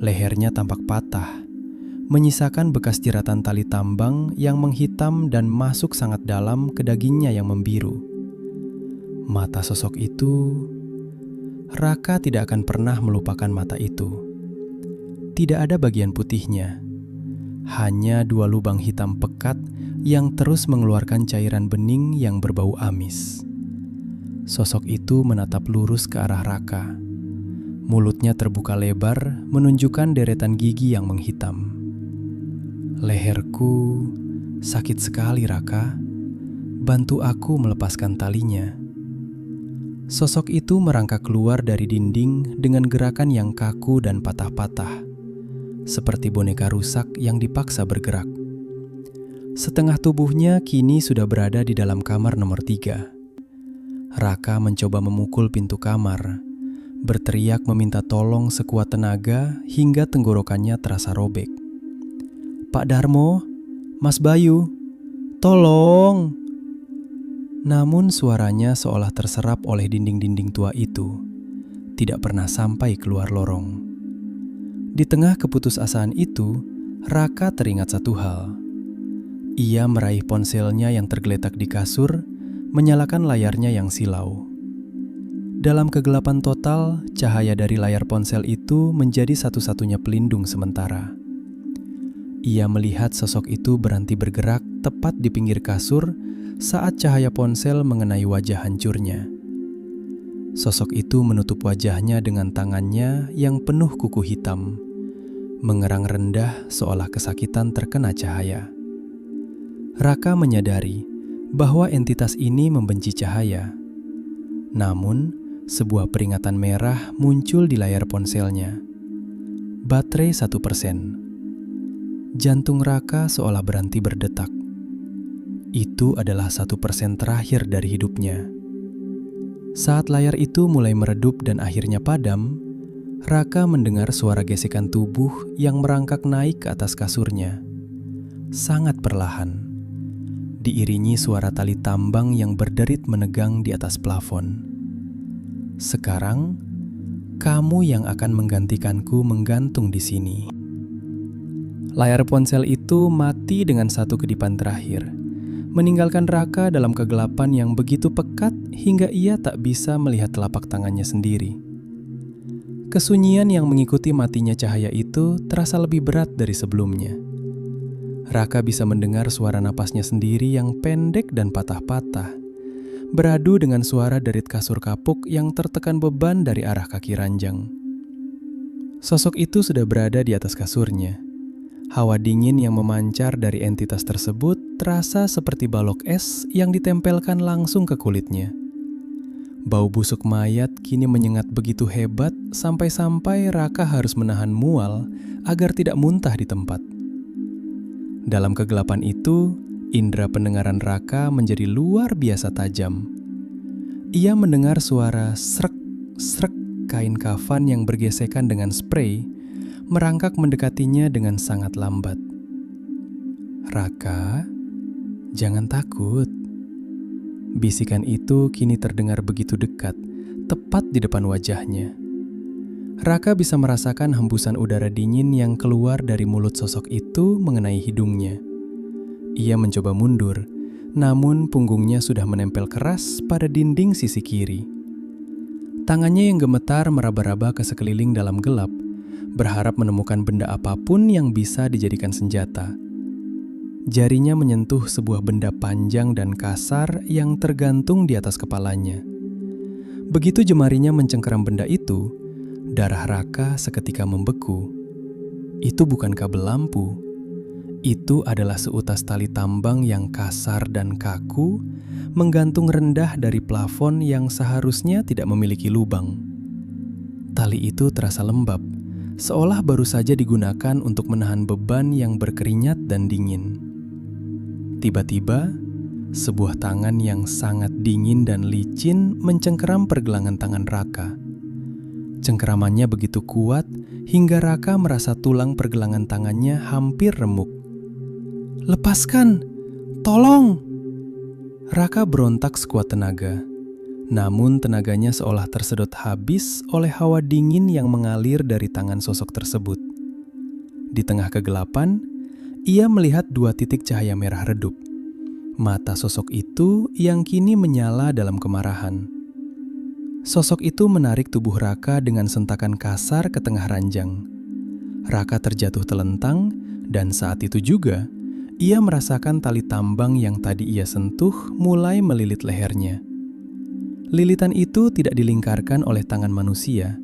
Lehernya tampak patah, menyisakan bekas jeratan tali tambang yang menghitam dan masuk sangat dalam ke dagingnya yang membiru. Mata sosok itu, Raka tidak akan pernah melupakan mata itu. Tidak ada bagian putihnya, hanya 2 lubang hitam pekat yang terus mengeluarkan cairan bening yang berbau amis. Sosok itu menatap lurus ke arah Raka. Mulutnya terbuka lebar, menunjukkan deretan gigi yang menghitam. Leherku sakit sekali, Raka. Bantu aku melepaskan talinya. Sosok itu merangkak keluar dari dinding dengan gerakan yang kaku dan patah-patah, seperti boneka rusak yang dipaksa bergerak. Setengah tubuhnya kini sudah berada di dalam kamar nomor 3. Raka mencoba memukul pintu kamar, berteriak meminta tolong sekuat tenaga hingga tenggorokannya terasa robek. "Pak Darmo, Mas Bayu, tolong!" Namun suaranya seolah terserap oleh dinding-dinding tua itu, tidak pernah sampai keluar lorong. Di tengah keputusasaan itu, Raka teringat satu hal. Ia meraih ponselnya yang tergeletak di kasur, menyalakan layarnya yang silau. Dalam kegelapan total, cahaya dari layar ponsel itu menjadi satu-satunya pelindung sementara. Ia melihat sosok itu berhenti bergerak tepat di pinggir kasur saat cahaya ponsel mengenai wajah hancurnya. Sosok itu menutup wajahnya dengan tangannya yang penuh kuku hitam, mengerang rendah seolah kesakitan terkena cahaya. Raka menyadari bahwa entitas ini membenci cahaya. Namun, sebuah peringatan merah muncul di layar ponselnya. Baterai 1%. Jantung Raka seolah berhenti berdetak. Itu adalah 1% terakhir dari hidupnya. Saat layar itu mulai meredup dan akhirnya padam, Raka mendengar suara gesekan tubuh yang merangkak naik ke atas kasurnya. Sangat perlahan, diiringi suara tali tambang yang berderit menegang di atas plafon. "Sekarang, kamu yang akan menggantikanku menggantung di sini." Layar ponsel itu mati dengan satu kedipan terakhir, meninggalkan Raka dalam kegelapan yang begitu pekat hingga ia tak bisa melihat telapak tangannya sendiri. Kesunyian yang mengikuti matinya cahaya itu terasa lebih berat dari sebelumnya. Raka bisa mendengar suara napasnya sendiri yang pendek dan patah-patah, beradu dengan suara derit kasur kapuk yang tertekan beban dari arah kaki ranjang. Sosok itu sudah berada di atas kasurnya. Hawa dingin yang memancar dari entitas tersebut terasa seperti balok es yang ditempelkan langsung ke kulitnya. Bau busuk mayat kini menyengat begitu hebat sampai-sampai Raka harus menahan mual agar tidak muntah di tempat. Dalam kegelapan itu, indera pendengaran Raka menjadi luar biasa tajam. Ia mendengar suara srek-srek kain kafan yang bergesekan dengan spray, merangkak mendekatinya dengan sangat lambat. "Raka, jangan takut." Bisikan itu kini terdengar begitu dekat, tepat di depan wajahnya. Raka bisa merasakan hembusan udara dingin yang keluar dari mulut sosok itu mengenai hidungnya. Ia mencoba mundur, namun punggungnya sudah menempel keras pada dinding sisi kiri. Tangannya yang gemetar meraba-raba ke sekeliling dalam gelap, berharap menemukan benda apapun yang bisa dijadikan senjata. Jarinya menyentuh sebuah benda panjang dan kasar yang tergantung di atas kepalanya. Begitu jemarinya mencengkeram benda itu, darah Raka seketika membeku. Itu bukan kabel lampu. Itu adalah seutas tali tambang yang kasar dan kaku, menggantung rendah dari plafon yang seharusnya tidak memiliki lubang. Tali itu terasa lembab, seolah baru saja digunakan untuk menahan beban yang berkeringat dan dingin. Tiba-tiba, sebuah tangan yang sangat dingin dan licin mencengkeram pergelangan tangan Raka. Cengkeramannya begitu kuat hingga Raka merasa tulang pergelangan tangannya hampir remuk. "Lepaskan! Tolong!" Raka berontak sekuat tenaga. Namun tenaganya seolah tersedot habis oleh hawa dingin yang mengalir dari tangan sosok tersebut. Di tengah kegelapan, ia melihat 2 titik cahaya merah redup. Mata sosok itu yang kini menyala dalam kemarahan. Sosok itu menarik tubuh Raka dengan sentakan kasar ke tengah ranjang. Raka terjatuh telentang dan saat itu juga ia merasakan tali tambang yang tadi ia sentuh mulai melilit lehernya. Lilitan itu tidak dilingkarkan oleh tangan manusia,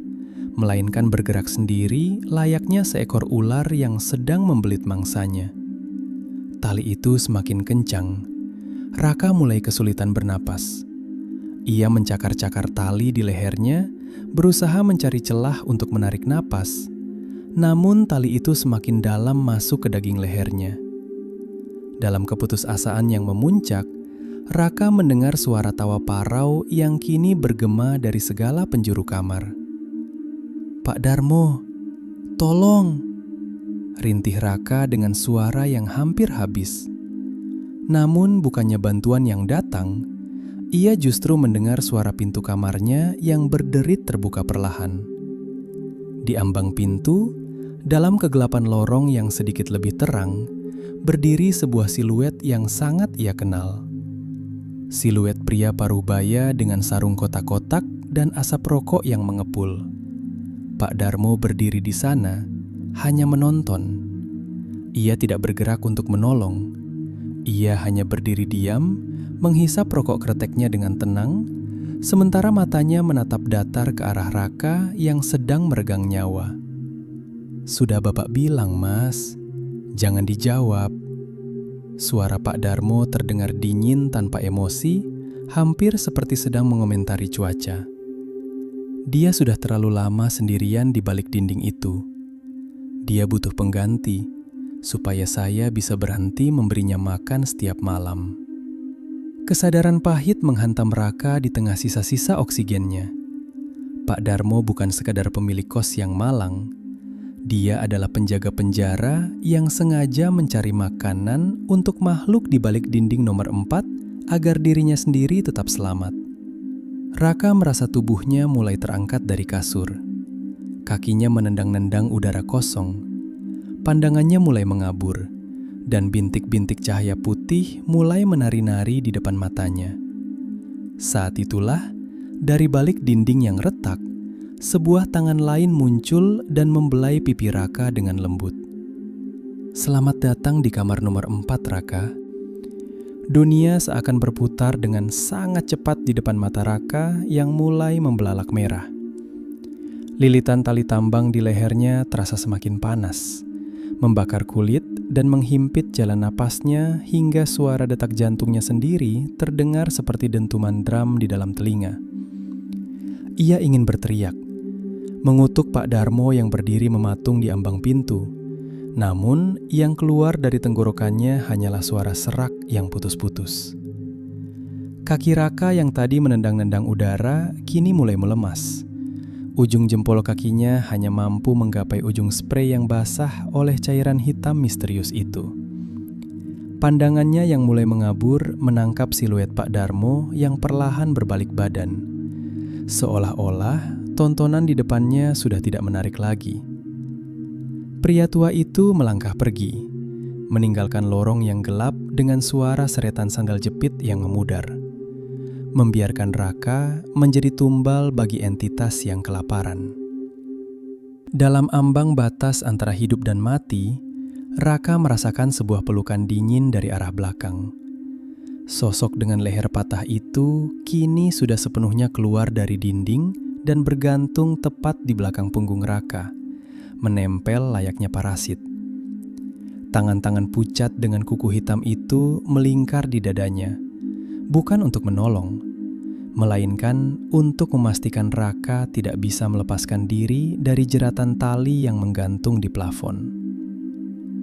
melainkan bergerak sendiri layaknya seekor ular yang sedang membelit mangsanya. Tali itu semakin kencang. Raka mulai kesulitan bernapas. Ia mencakar-cakar tali di lehernya, berusaha mencari celah untuk menarik napas. Namun tali itu semakin dalam masuk ke daging lehernya. Dalam keputusasaan yang memuncak, Raka mendengar suara tawa parau yang kini bergema dari segala penjuru kamar. "Pak Darmo, tolong!" rintih Raka dengan suara yang hampir habis. Namun bukannya bantuan yang datang, ia justru mendengar suara pintu kamarnya yang berderit terbuka perlahan. Di ambang pintu, dalam kegelapan lorong yang sedikit lebih terang, berdiri sebuah siluet yang sangat ia kenal. Siluet pria parubaya dengan sarung kotak-kotak dan asap rokok yang mengepul. Pak Darmo berdiri di sana, hanya menonton. Ia tidak bergerak untuk menolong. Ia hanya berdiri diam, menghisap rokok kreteknya dengan tenang, sementara matanya menatap datar ke arah Raka yang sedang meregang nyawa. "Sudah Bapak bilang, Mas, jangan dijawab." Suara Pak Darmo terdengar dingin tanpa emosi, hampir seperti sedang mengomentari cuaca. Dia sudah terlalu lama sendirian di balik dinding itu. Dia butuh pengganti, supaya saya bisa berhenti memberinya makan setiap malam. Kesadaran pahit menghantam Raka di tengah sisa-sisa oksigennya. Pak Darmo bukan sekadar pemilik kos yang malang. Dia adalah penjaga penjara yang sengaja mencari makanan untuk makhluk di balik dinding nomor 4 agar dirinya sendiri tetap selamat. Raka merasa tubuhnya mulai terangkat dari kasur. Kakinya menendang-nendang udara kosong. Pandangannya mulai mengabur, dan bintik-bintik cahaya putih mulai menari-nari di depan matanya. Saat itulah, dari balik dinding yang retak, sebuah tangan lain muncul dan membelai pipi Raka dengan lembut. "Selamat datang di kamar nomor 4, Raka." Dunia seakan berputar dengan sangat cepat di depan mata Raka yang mulai membelalak merah. Lilitan tali tambang di lehernya terasa semakin panas, membakar kulit dan menghimpit jalan napasnya hingga suara detak jantungnya sendiri terdengar seperti dentuman drum di dalam telinga. Ia ingin berteriak, mengutuk Pak Darmo yang berdiri mematung di ambang pintu. Namun, yang keluar dari tenggorokannya hanyalah suara serak yang putus-putus. Kaki Raka yang tadi menendang-nendang udara kini mulai melemas. Ujung jempol kakinya hanya mampu menggapai ujung sprei yang basah oleh cairan hitam misterius itu. Pandangannya yang mulai mengabur menangkap siluet Pak Darmo yang perlahan berbalik badan. Seolah-olah tontonan di depannya sudah tidak menarik lagi. Pria tua itu melangkah pergi, meninggalkan lorong yang gelap dengan suara seretan sandal jepit yang memudar. Membiarkan Raka menjadi tumbal bagi entitas yang kelaparan. Dalam ambang batas antara hidup dan mati, Raka merasakan sebuah pelukan dingin dari arah belakang. Sosok dengan leher patah itu kini sudah sepenuhnya keluar dari dinding dan bergantung tepat di belakang punggung Raka, menempel layaknya parasit. Tangan-tangan pucat dengan kuku hitam itu melingkar di dadanya, bukan untuk menolong, melainkan untuk memastikan Raka tidak bisa melepaskan diri dari jeratan tali yang menggantung di plafon.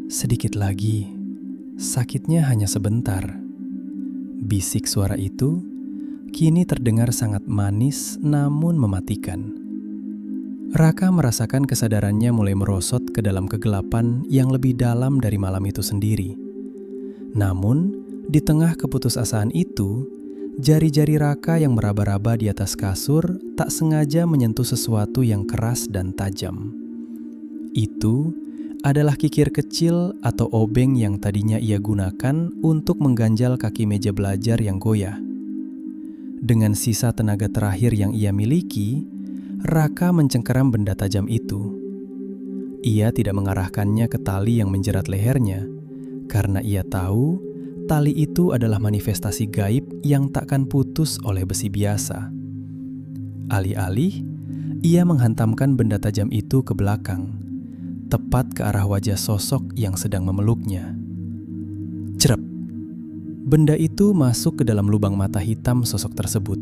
"Sedikit lagi, sakitnya hanya sebentar," bisik suara itu, kini terdengar sangat manis namun mematikan. Raka merasakan kesadarannya mulai merosot ke dalam kegelapan yang lebih dalam dari malam itu sendiri. Namun, di tengah keputusasaan itu, jari-jari Raka yang meraba-raba di atas kasur tak sengaja menyentuh sesuatu yang keras dan tajam. Itu adalah kikir kecil atau obeng yang tadinya ia gunakan untuk mengganjal kaki meja belajar yang goyah. Dengan sisa tenaga terakhir yang ia miliki, Raka mencengkeram benda tajam itu. Ia tidak mengarahkannya ke tali yang menjerat lehernya, karena ia tahu tali itu adalah manifestasi gaib yang takkan putus oleh besi biasa. Alih-alih, ia menghantamkan benda tajam itu ke belakang, tepat ke arah wajah sosok yang sedang memeluknya. Cerep! Benda itu masuk ke dalam lubang mata hitam sosok tersebut.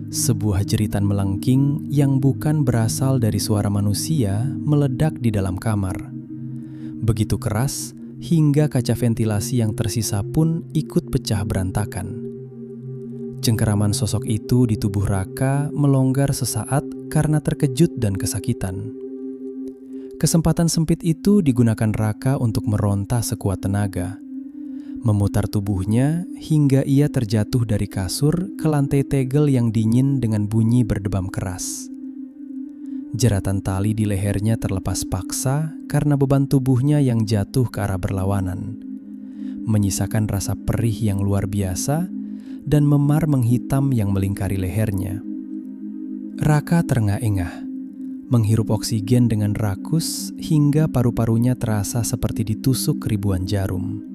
Sebuah jeritan melengking yang bukan berasal dari suara manusia meledak di dalam kamar. Begitu keras hingga kaca ventilasi yang tersisa pun ikut pecah berantakan. Cengkeraman sosok itu di tubuh Raka melonggar sesaat karena terkejut dan kesakitan. Kesempatan sempit itu digunakan Raka untuk meronta sekuat tenaga, memutar tubuhnya hingga ia terjatuh dari kasur ke lantai tegel yang dingin dengan bunyi berdebam keras. Jeratan tali di lehernya terlepas paksa karena beban tubuhnya yang jatuh ke arah berlawanan, menyisakan rasa perih yang luar biasa dan memar menghitam yang melingkari lehernya. Raka terengah-engah, menghirup oksigen dengan rakus hingga paru-parunya terasa seperti ditusuk ribuan jarum.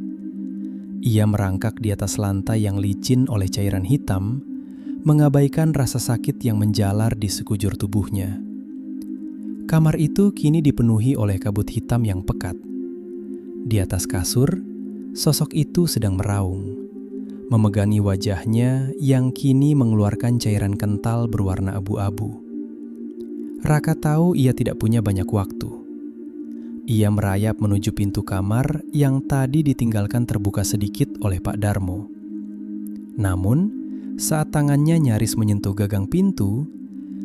Ia merangkak di atas lantai yang licin oleh cairan hitam, mengabaikan rasa sakit yang menjalar di sekujur tubuhnya. Kamar itu kini dipenuhi oleh kabut hitam yang pekat. Di atas kasur, sosok itu sedang meraung, memegangi wajahnya yang kini mengeluarkan cairan kental berwarna abu-abu. Raka tahu ia tidak punya banyak waktu. Ia merayap menuju pintu kamar yang tadi ditinggalkan terbuka sedikit oleh Pak Darmo. Namun, saat tangannya nyaris menyentuh gagang pintu,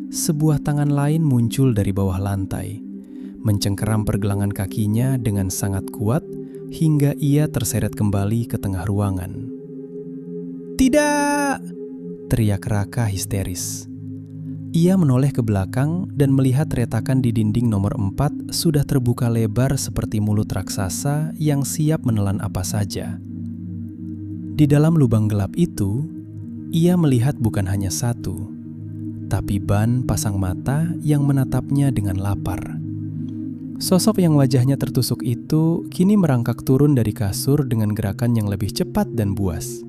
sebuah tangan lain muncul dari bawah lantai, mencengkeram pergelangan kakinya dengan sangat kuat hingga ia terseret kembali ke tengah ruangan. "Tidak!" teriak Raka histeris. Ia menoleh ke belakang dan melihat retakan di dinding nomor 4 sudah terbuka lebar seperti mulut raksasa yang siap menelan apa saja. Di dalam lubang gelap itu, ia melihat bukan hanya satu, tapi ban pasang mata yang menatapnya dengan lapar. Sosok yang wajahnya tertusuk itu kini merangkak turun dari kasur dengan gerakan yang lebih cepat dan buas.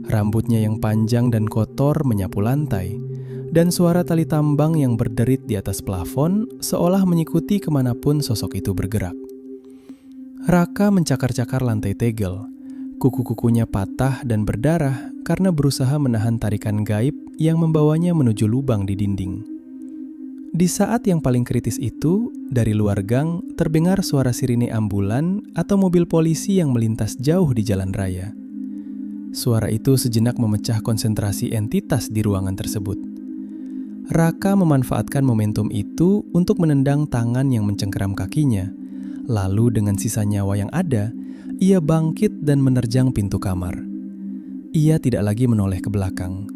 Rambutnya yang panjang dan kotor menyapu lantai, dan suara tali tambang yang berderit di atas plafon seolah mengikuti kemanapun sosok itu bergerak. Raka mencakar-cakar lantai tegel. Kuku-kukunya patah dan berdarah karena berusaha menahan tarikan gaib yang membawanya menuju lubang di dinding. Di saat yang paling kritis itu, dari luar gang terdengar suara sirine ambulan atau mobil polisi yang melintas jauh di jalan raya. Suara itu sejenak memecah konsentrasi entitas di ruangan tersebut. Raka memanfaatkan momentum itu untuk menendang tangan yang mencengkeram kakinya. Lalu dengan sisa nyawa yang ada, ia bangkit dan menerjang pintu kamar. Ia tidak lagi menoleh ke belakang,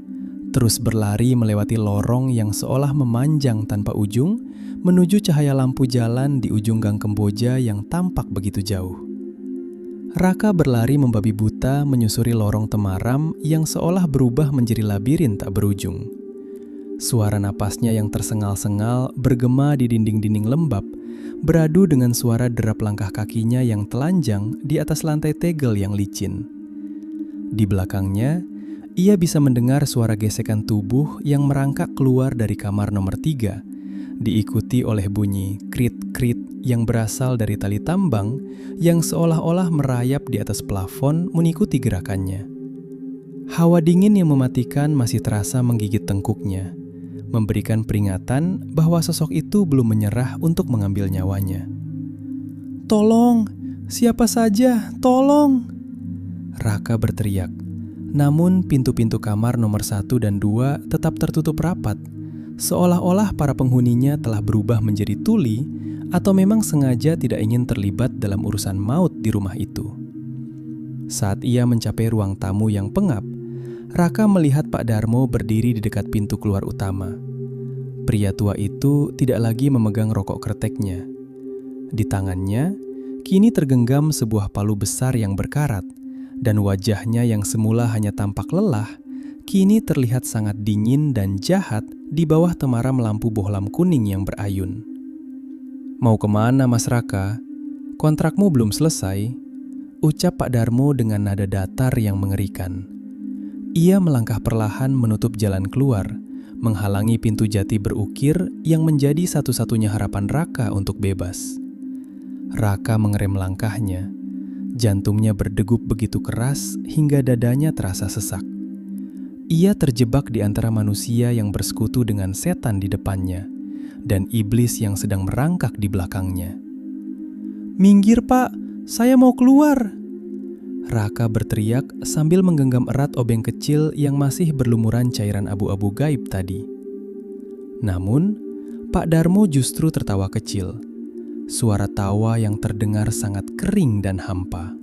terus berlari melewati lorong yang seolah memanjang tanpa ujung menuju cahaya lampu jalan di ujung gang Kemboja yang tampak begitu jauh. Raka berlari membabi buta menyusuri lorong temaram yang seolah berubah menjadi labirin tak berujung. Suara napasnya yang tersengal-sengal bergema di dinding-dinding lembab, beradu dengan suara derap langkah kakinya yang telanjang di atas lantai tegel yang licin. Di belakangnya, ia bisa mendengar suara gesekan tubuh yang merangkak keluar dari kamar nomor 3, diikuti oleh bunyi krit-krit yang berasal dari tali tambang yang seolah-olah merayap di atas plafon mengikuti gerakannya. Hawa dingin yang mematikan masih terasa menggigit tengkuknya, memberikan peringatan bahwa sosok itu belum menyerah untuk mengambil nyawanya. "Tolong, siapa saja, tolong!" Raka berteriak. Namun pintu-pintu kamar nomor 1 dan 2 tetap tertutup rapat, seolah-olah para penghuninya telah berubah menjadi tuli atau memang sengaja tidak ingin terlibat dalam urusan maut di rumah itu. Saat ia mencapai ruang tamu yang pengap, Raka melihat Pak Darmo berdiri di dekat pintu keluar utama. Pria tua itu tidak lagi memegang rokok kreteknya. Di tangannya, kini tergenggam sebuah palu besar yang berkarat, dan wajahnya yang semula hanya tampak lelah, kini terlihat sangat dingin dan jahat di bawah temaram lampu bohlam kuning yang berayun. "Mau kemana, Mas Raka? Kontrakmu belum selesai," ucap Pak Darmo dengan nada datar yang mengerikan. Ia melangkah perlahan menutup jalan keluar, menghalangi pintu jati berukir yang menjadi satu-satunya harapan Raka untuk bebas. Raka mengerem langkahnya. Jantungnya berdegup begitu keras hingga dadanya terasa sesak. Ia terjebak di antara manusia yang bersekutu dengan setan di depannya dan iblis yang sedang merangkak di belakangnya. "Minggir, Pak! Saya mau keluar!" Raka berteriak sambil menggenggam erat obeng kecil yang masih berlumuran cairan abu-abu gaib tadi. Namun, Pak Darmo justru tertawa kecil. Suara tawa yang terdengar sangat kering dan hampa.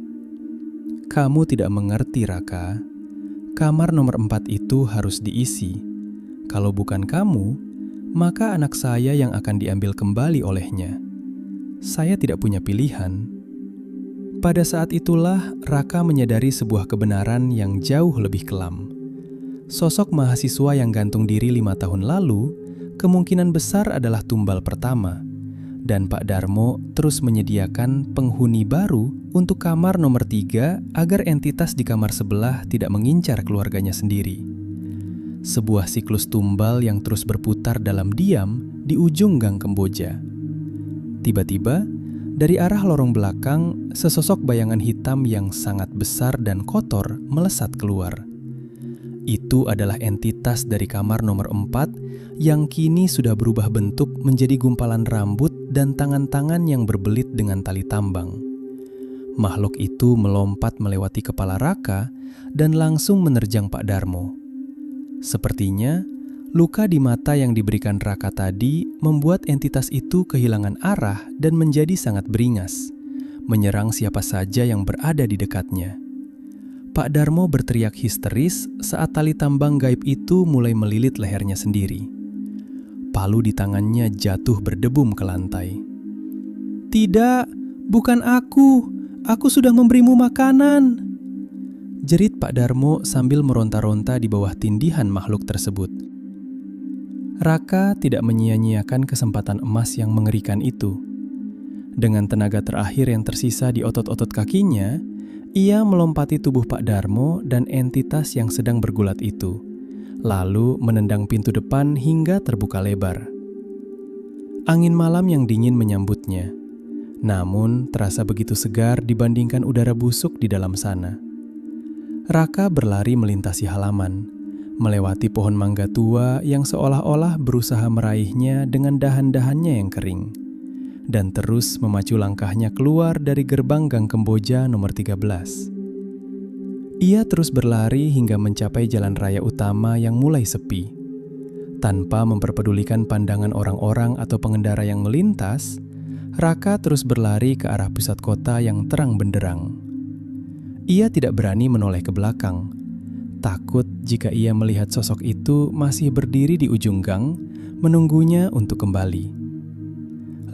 "Kamu tidak mengerti, Raka. Kamar nomor 4 itu harus diisi. Kalau bukan kamu, maka anak saya yang akan diambil kembali olehnya. Saya tidak punya pilihan." Pada saat itulah Raka menyadari sebuah kebenaran yang jauh lebih kelam. Sosok mahasiswa yang gantung diri 5 tahun lalu kemungkinan besar adalah tumbal pertama. Dan Pak Darmo terus menyediakan penghuni baru untuk kamar nomor 3 agar entitas di kamar sebelah tidak mengincar keluarganya sendiri. Sebuah siklus tumbal yang terus berputar dalam diam di ujung gang Kemboja. Tiba-tiba, dari arah lorong belakang, sesosok bayangan hitam yang sangat besar dan kotor melesat keluar. Itu adalah entitas dari kamar nomor 4 yang kini sudah berubah bentuk menjadi gumpalan rambut dan tangan-tangan yang berbelit dengan tali tambang. Makhluk itu melompat melewati kepala Raka dan langsung menerjang Pak Darmo. Sepertinya, luka di mata yang diberikan Raka tadi membuat entitas itu kehilangan arah dan menjadi sangat beringas, menyerang siapa saja yang berada di dekatnya. Pak Darmo berteriak histeris saat tali tambang gaib itu mulai melilit lehernya sendiri. Palu di tangannya jatuh berdebum ke lantai. "Tidak, bukan aku. Aku sudah memberimu makanan," jerit Pak Darmo sambil meronta-ronta di bawah tindihan makhluk tersebut. Raka tidak menyia-nyiakan kesempatan emas yang mengerikan itu. Dengan tenaga terakhir yang tersisa di otot-otot kakinya, ia melompati tubuh Pak Darmo dan entitas yang sedang bergulat itu, lalu menendang pintu depan hingga terbuka lebar. Angin malam yang dingin menyambutnya, namun terasa begitu segar dibandingkan udara busuk di dalam sana. Raka berlari melintasi halaman, melewati pohon mangga tua yang seolah-olah berusaha meraihnya dengan dahan-dahannya yang kering, dan terus memacu langkahnya keluar dari gerbang Gang Kemboja nomor 13. Ia terus berlari hingga mencapai jalan raya utama yang mulai sepi. Tanpa memperpedulikan pandangan orang-orang atau pengendara yang melintas, Raka terus berlari ke arah pusat kota yang terang benderang. Ia tidak berani menoleh ke belakang, takut jika ia melihat sosok itu masih berdiri di ujung gang, menunggunya untuk kembali.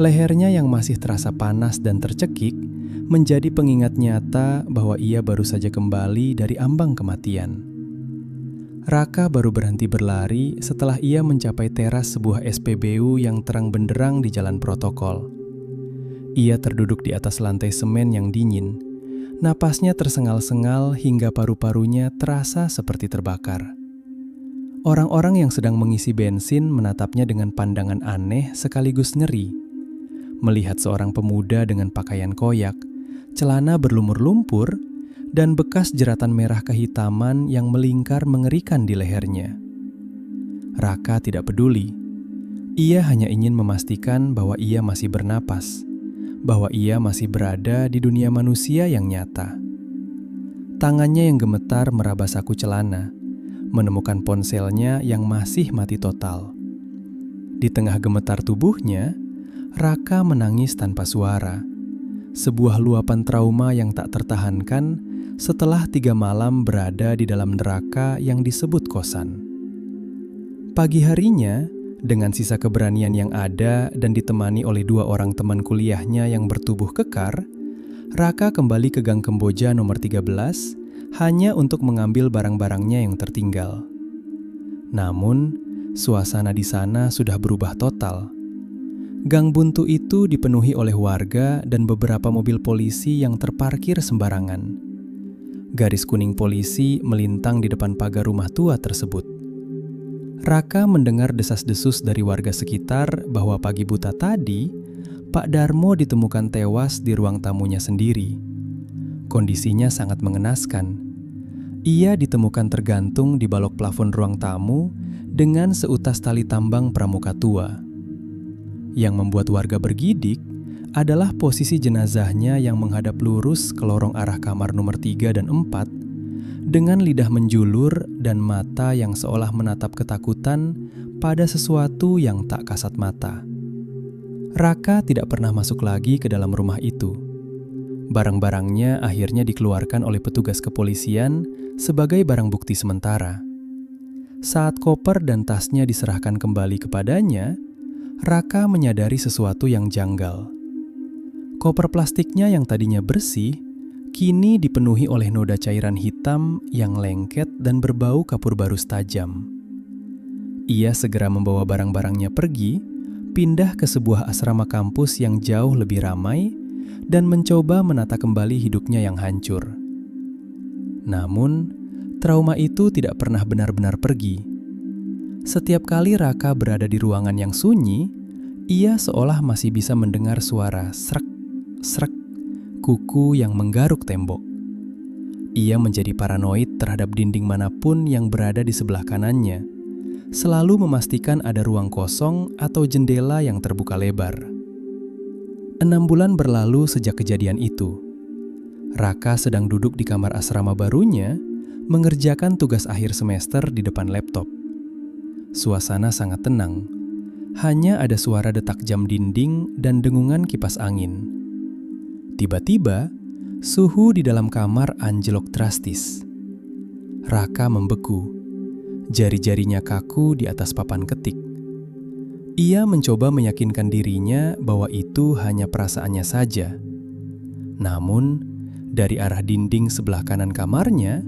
Lehernya yang masih terasa panas dan tercekik menjadi pengingat nyata bahwa ia baru saja kembali dari ambang kematian. Raka baru berhenti berlari setelah ia mencapai teras sebuah SPBU yang terang benderang di jalan protokol. Ia terduduk di atas lantai semen yang dingin. Napasnya tersengal-sengal hingga paru-parunya terasa seperti terbakar. Orang-orang yang sedang mengisi bensin menatapnya dengan pandangan aneh sekaligus ngeri. Melihat seorang pemuda dengan pakaian koyak, celana berlumur lumpur, dan bekas jeratan merah kehitaman yang melingkar mengerikan di lehernya. Raka tidak peduli. Ia hanya ingin memastikan bahwa ia masih bernapas, bahwa ia masih berada di dunia manusia yang nyata. Tangannya yang gemetar meraba saku celana, menemukan ponselnya yang masih mati total. Di tengah gemetar tubuhnya, Raka menangis tanpa suara. Sebuah luapan trauma yang tak tertahankan setelah 3 malam berada di dalam neraka yang disebut kosan. Pagi harinya, Dengan sisa keberanian yang ada dan ditemani oleh 2 orang teman kuliahnya yang bertubuh kekar, Raka kembali ke Gang Kemboja nomor 13 hanya untuk mengambil barang-barangnya yang tertinggal. Namun, suasana di sana sudah berubah total. Gang buntu itu dipenuhi oleh warga dan beberapa mobil polisi yang terparkir sembarangan. Garis kuning polisi melintang di depan pagar rumah tua tersebut. Raka mendengar desas-desus dari warga sekitar bahwa pagi buta tadi, Pak Darmo ditemukan tewas di ruang tamunya sendiri. Kondisinya sangat mengenaskan. Ia ditemukan tergantung di balok plafon ruang tamu dengan seutas tali tambang pramuka tua. Yang membuat warga bergidik adalah posisi jenazahnya yang menghadap lurus ke lorong arah kamar nomor 3 dan 4 dengan lidah menjulur dan mata yang seolah menatap ketakutan pada sesuatu yang tak kasat mata. Raka tidak pernah masuk lagi ke dalam rumah itu. Barang-barangnya akhirnya dikeluarkan oleh petugas kepolisian sebagai barang bukti sementara. Saat koper dan tasnya diserahkan kembali kepadanya, Raka menyadari sesuatu yang janggal. Koper plastiknya yang tadinya bersih, kini dipenuhi oleh noda cairan hitam yang lengket dan berbau kapur barus tajam. Ia segera membawa barang-barangnya pergi, pindah ke sebuah asrama kampus yang jauh lebih ramai, dan mencoba menata kembali hidupnya yang hancur. Namun, trauma itu tidak pernah benar-benar pergi. Setiap kali Raka berada di ruangan yang sunyi, ia seolah masih bisa mendengar suara srek kuku yang menggaruk tembok. Ia menjadi paranoid terhadap dinding manapun yang berada di sebelah kanannya, selalu memastikan ada ruang kosong atau jendela yang terbuka lebar. 6 bulan berlalu sejak kejadian itu. Raka sedang duduk di kamar asrama barunya, mengerjakan tugas akhir semester di depan laptop. Suasana sangat tenang. Hanya ada suara detak jam dinding dan dengungan kipas angin. Tiba-tiba, suhu di dalam kamar anjlok drastis. Raka membeku. Jari-jarinya kaku di atas papan ketik. Ia mencoba meyakinkan dirinya bahwa itu hanya perasaannya saja. Namun, dari arah dinding sebelah kanan kamarnya,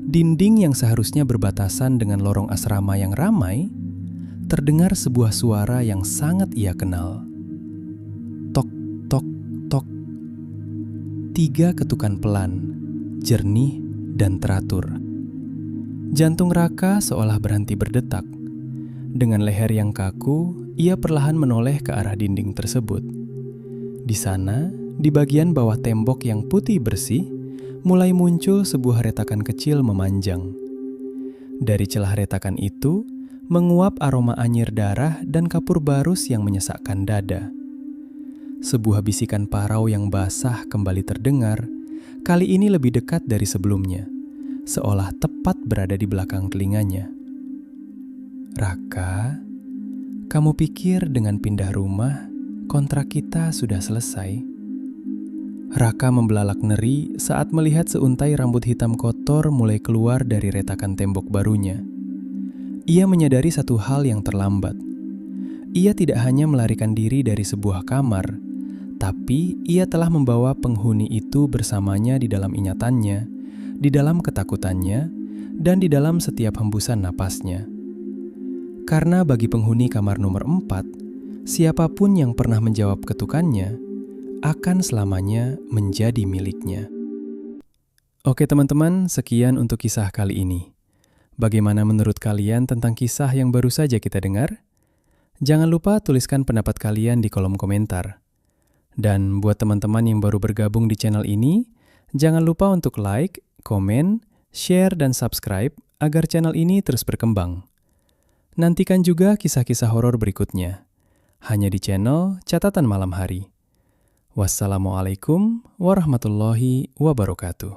dinding yang seharusnya berbatasan dengan lorong asrama yang ramai, terdengar sebuah suara yang sangat ia kenal. Tok, tok, tok. 3 ketukan pelan, jernih, dan teratur. Jantung Raka seolah berhenti berdetak. Dengan leher yang kaku, ia perlahan menoleh ke arah dinding tersebut. Di sana, di bagian bawah tembok yang putih bersih, mulai muncul sebuah retakan kecil memanjang. Dari celah retakan itu, menguap aroma anyir darah dan kapur barus yang menyesakkan dada. Sebuah bisikan parau yang basah kembali terdengar, kali ini lebih dekat dari sebelumnya, seolah tepat berada di belakang telinganya. Raka, kamu pikir dengan pindah rumah, kontrak kita sudah selesai? Raka membelalak ngeri saat melihat seuntai rambut hitam kotor mulai keluar dari retakan tembok barunya. Ia menyadari satu hal yang terlambat. Ia tidak hanya melarikan diri dari sebuah kamar, tapi ia telah membawa penghuni itu bersamanya di dalam ingatannya, di dalam ketakutannya, dan di dalam setiap hembusan napasnya. Karena bagi penghuni kamar nomor 4, siapapun yang pernah menjawab ketukannya akan selamanya menjadi miliknya. Oke teman-teman, sekian untuk kisah kali ini. Bagaimana menurut kalian tentang kisah yang baru saja kita dengar? Jangan lupa tuliskan pendapat kalian di kolom komentar. Dan buat teman-teman yang baru bergabung di channel ini, jangan lupa untuk like, komen, share, dan subscribe agar channel ini terus berkembang. Nantikan juga kisah-kisah horor berikutnya, hanya di channel Catatan Malam Hari. Wassalamualaikum warahmatullahi wabarakatuh.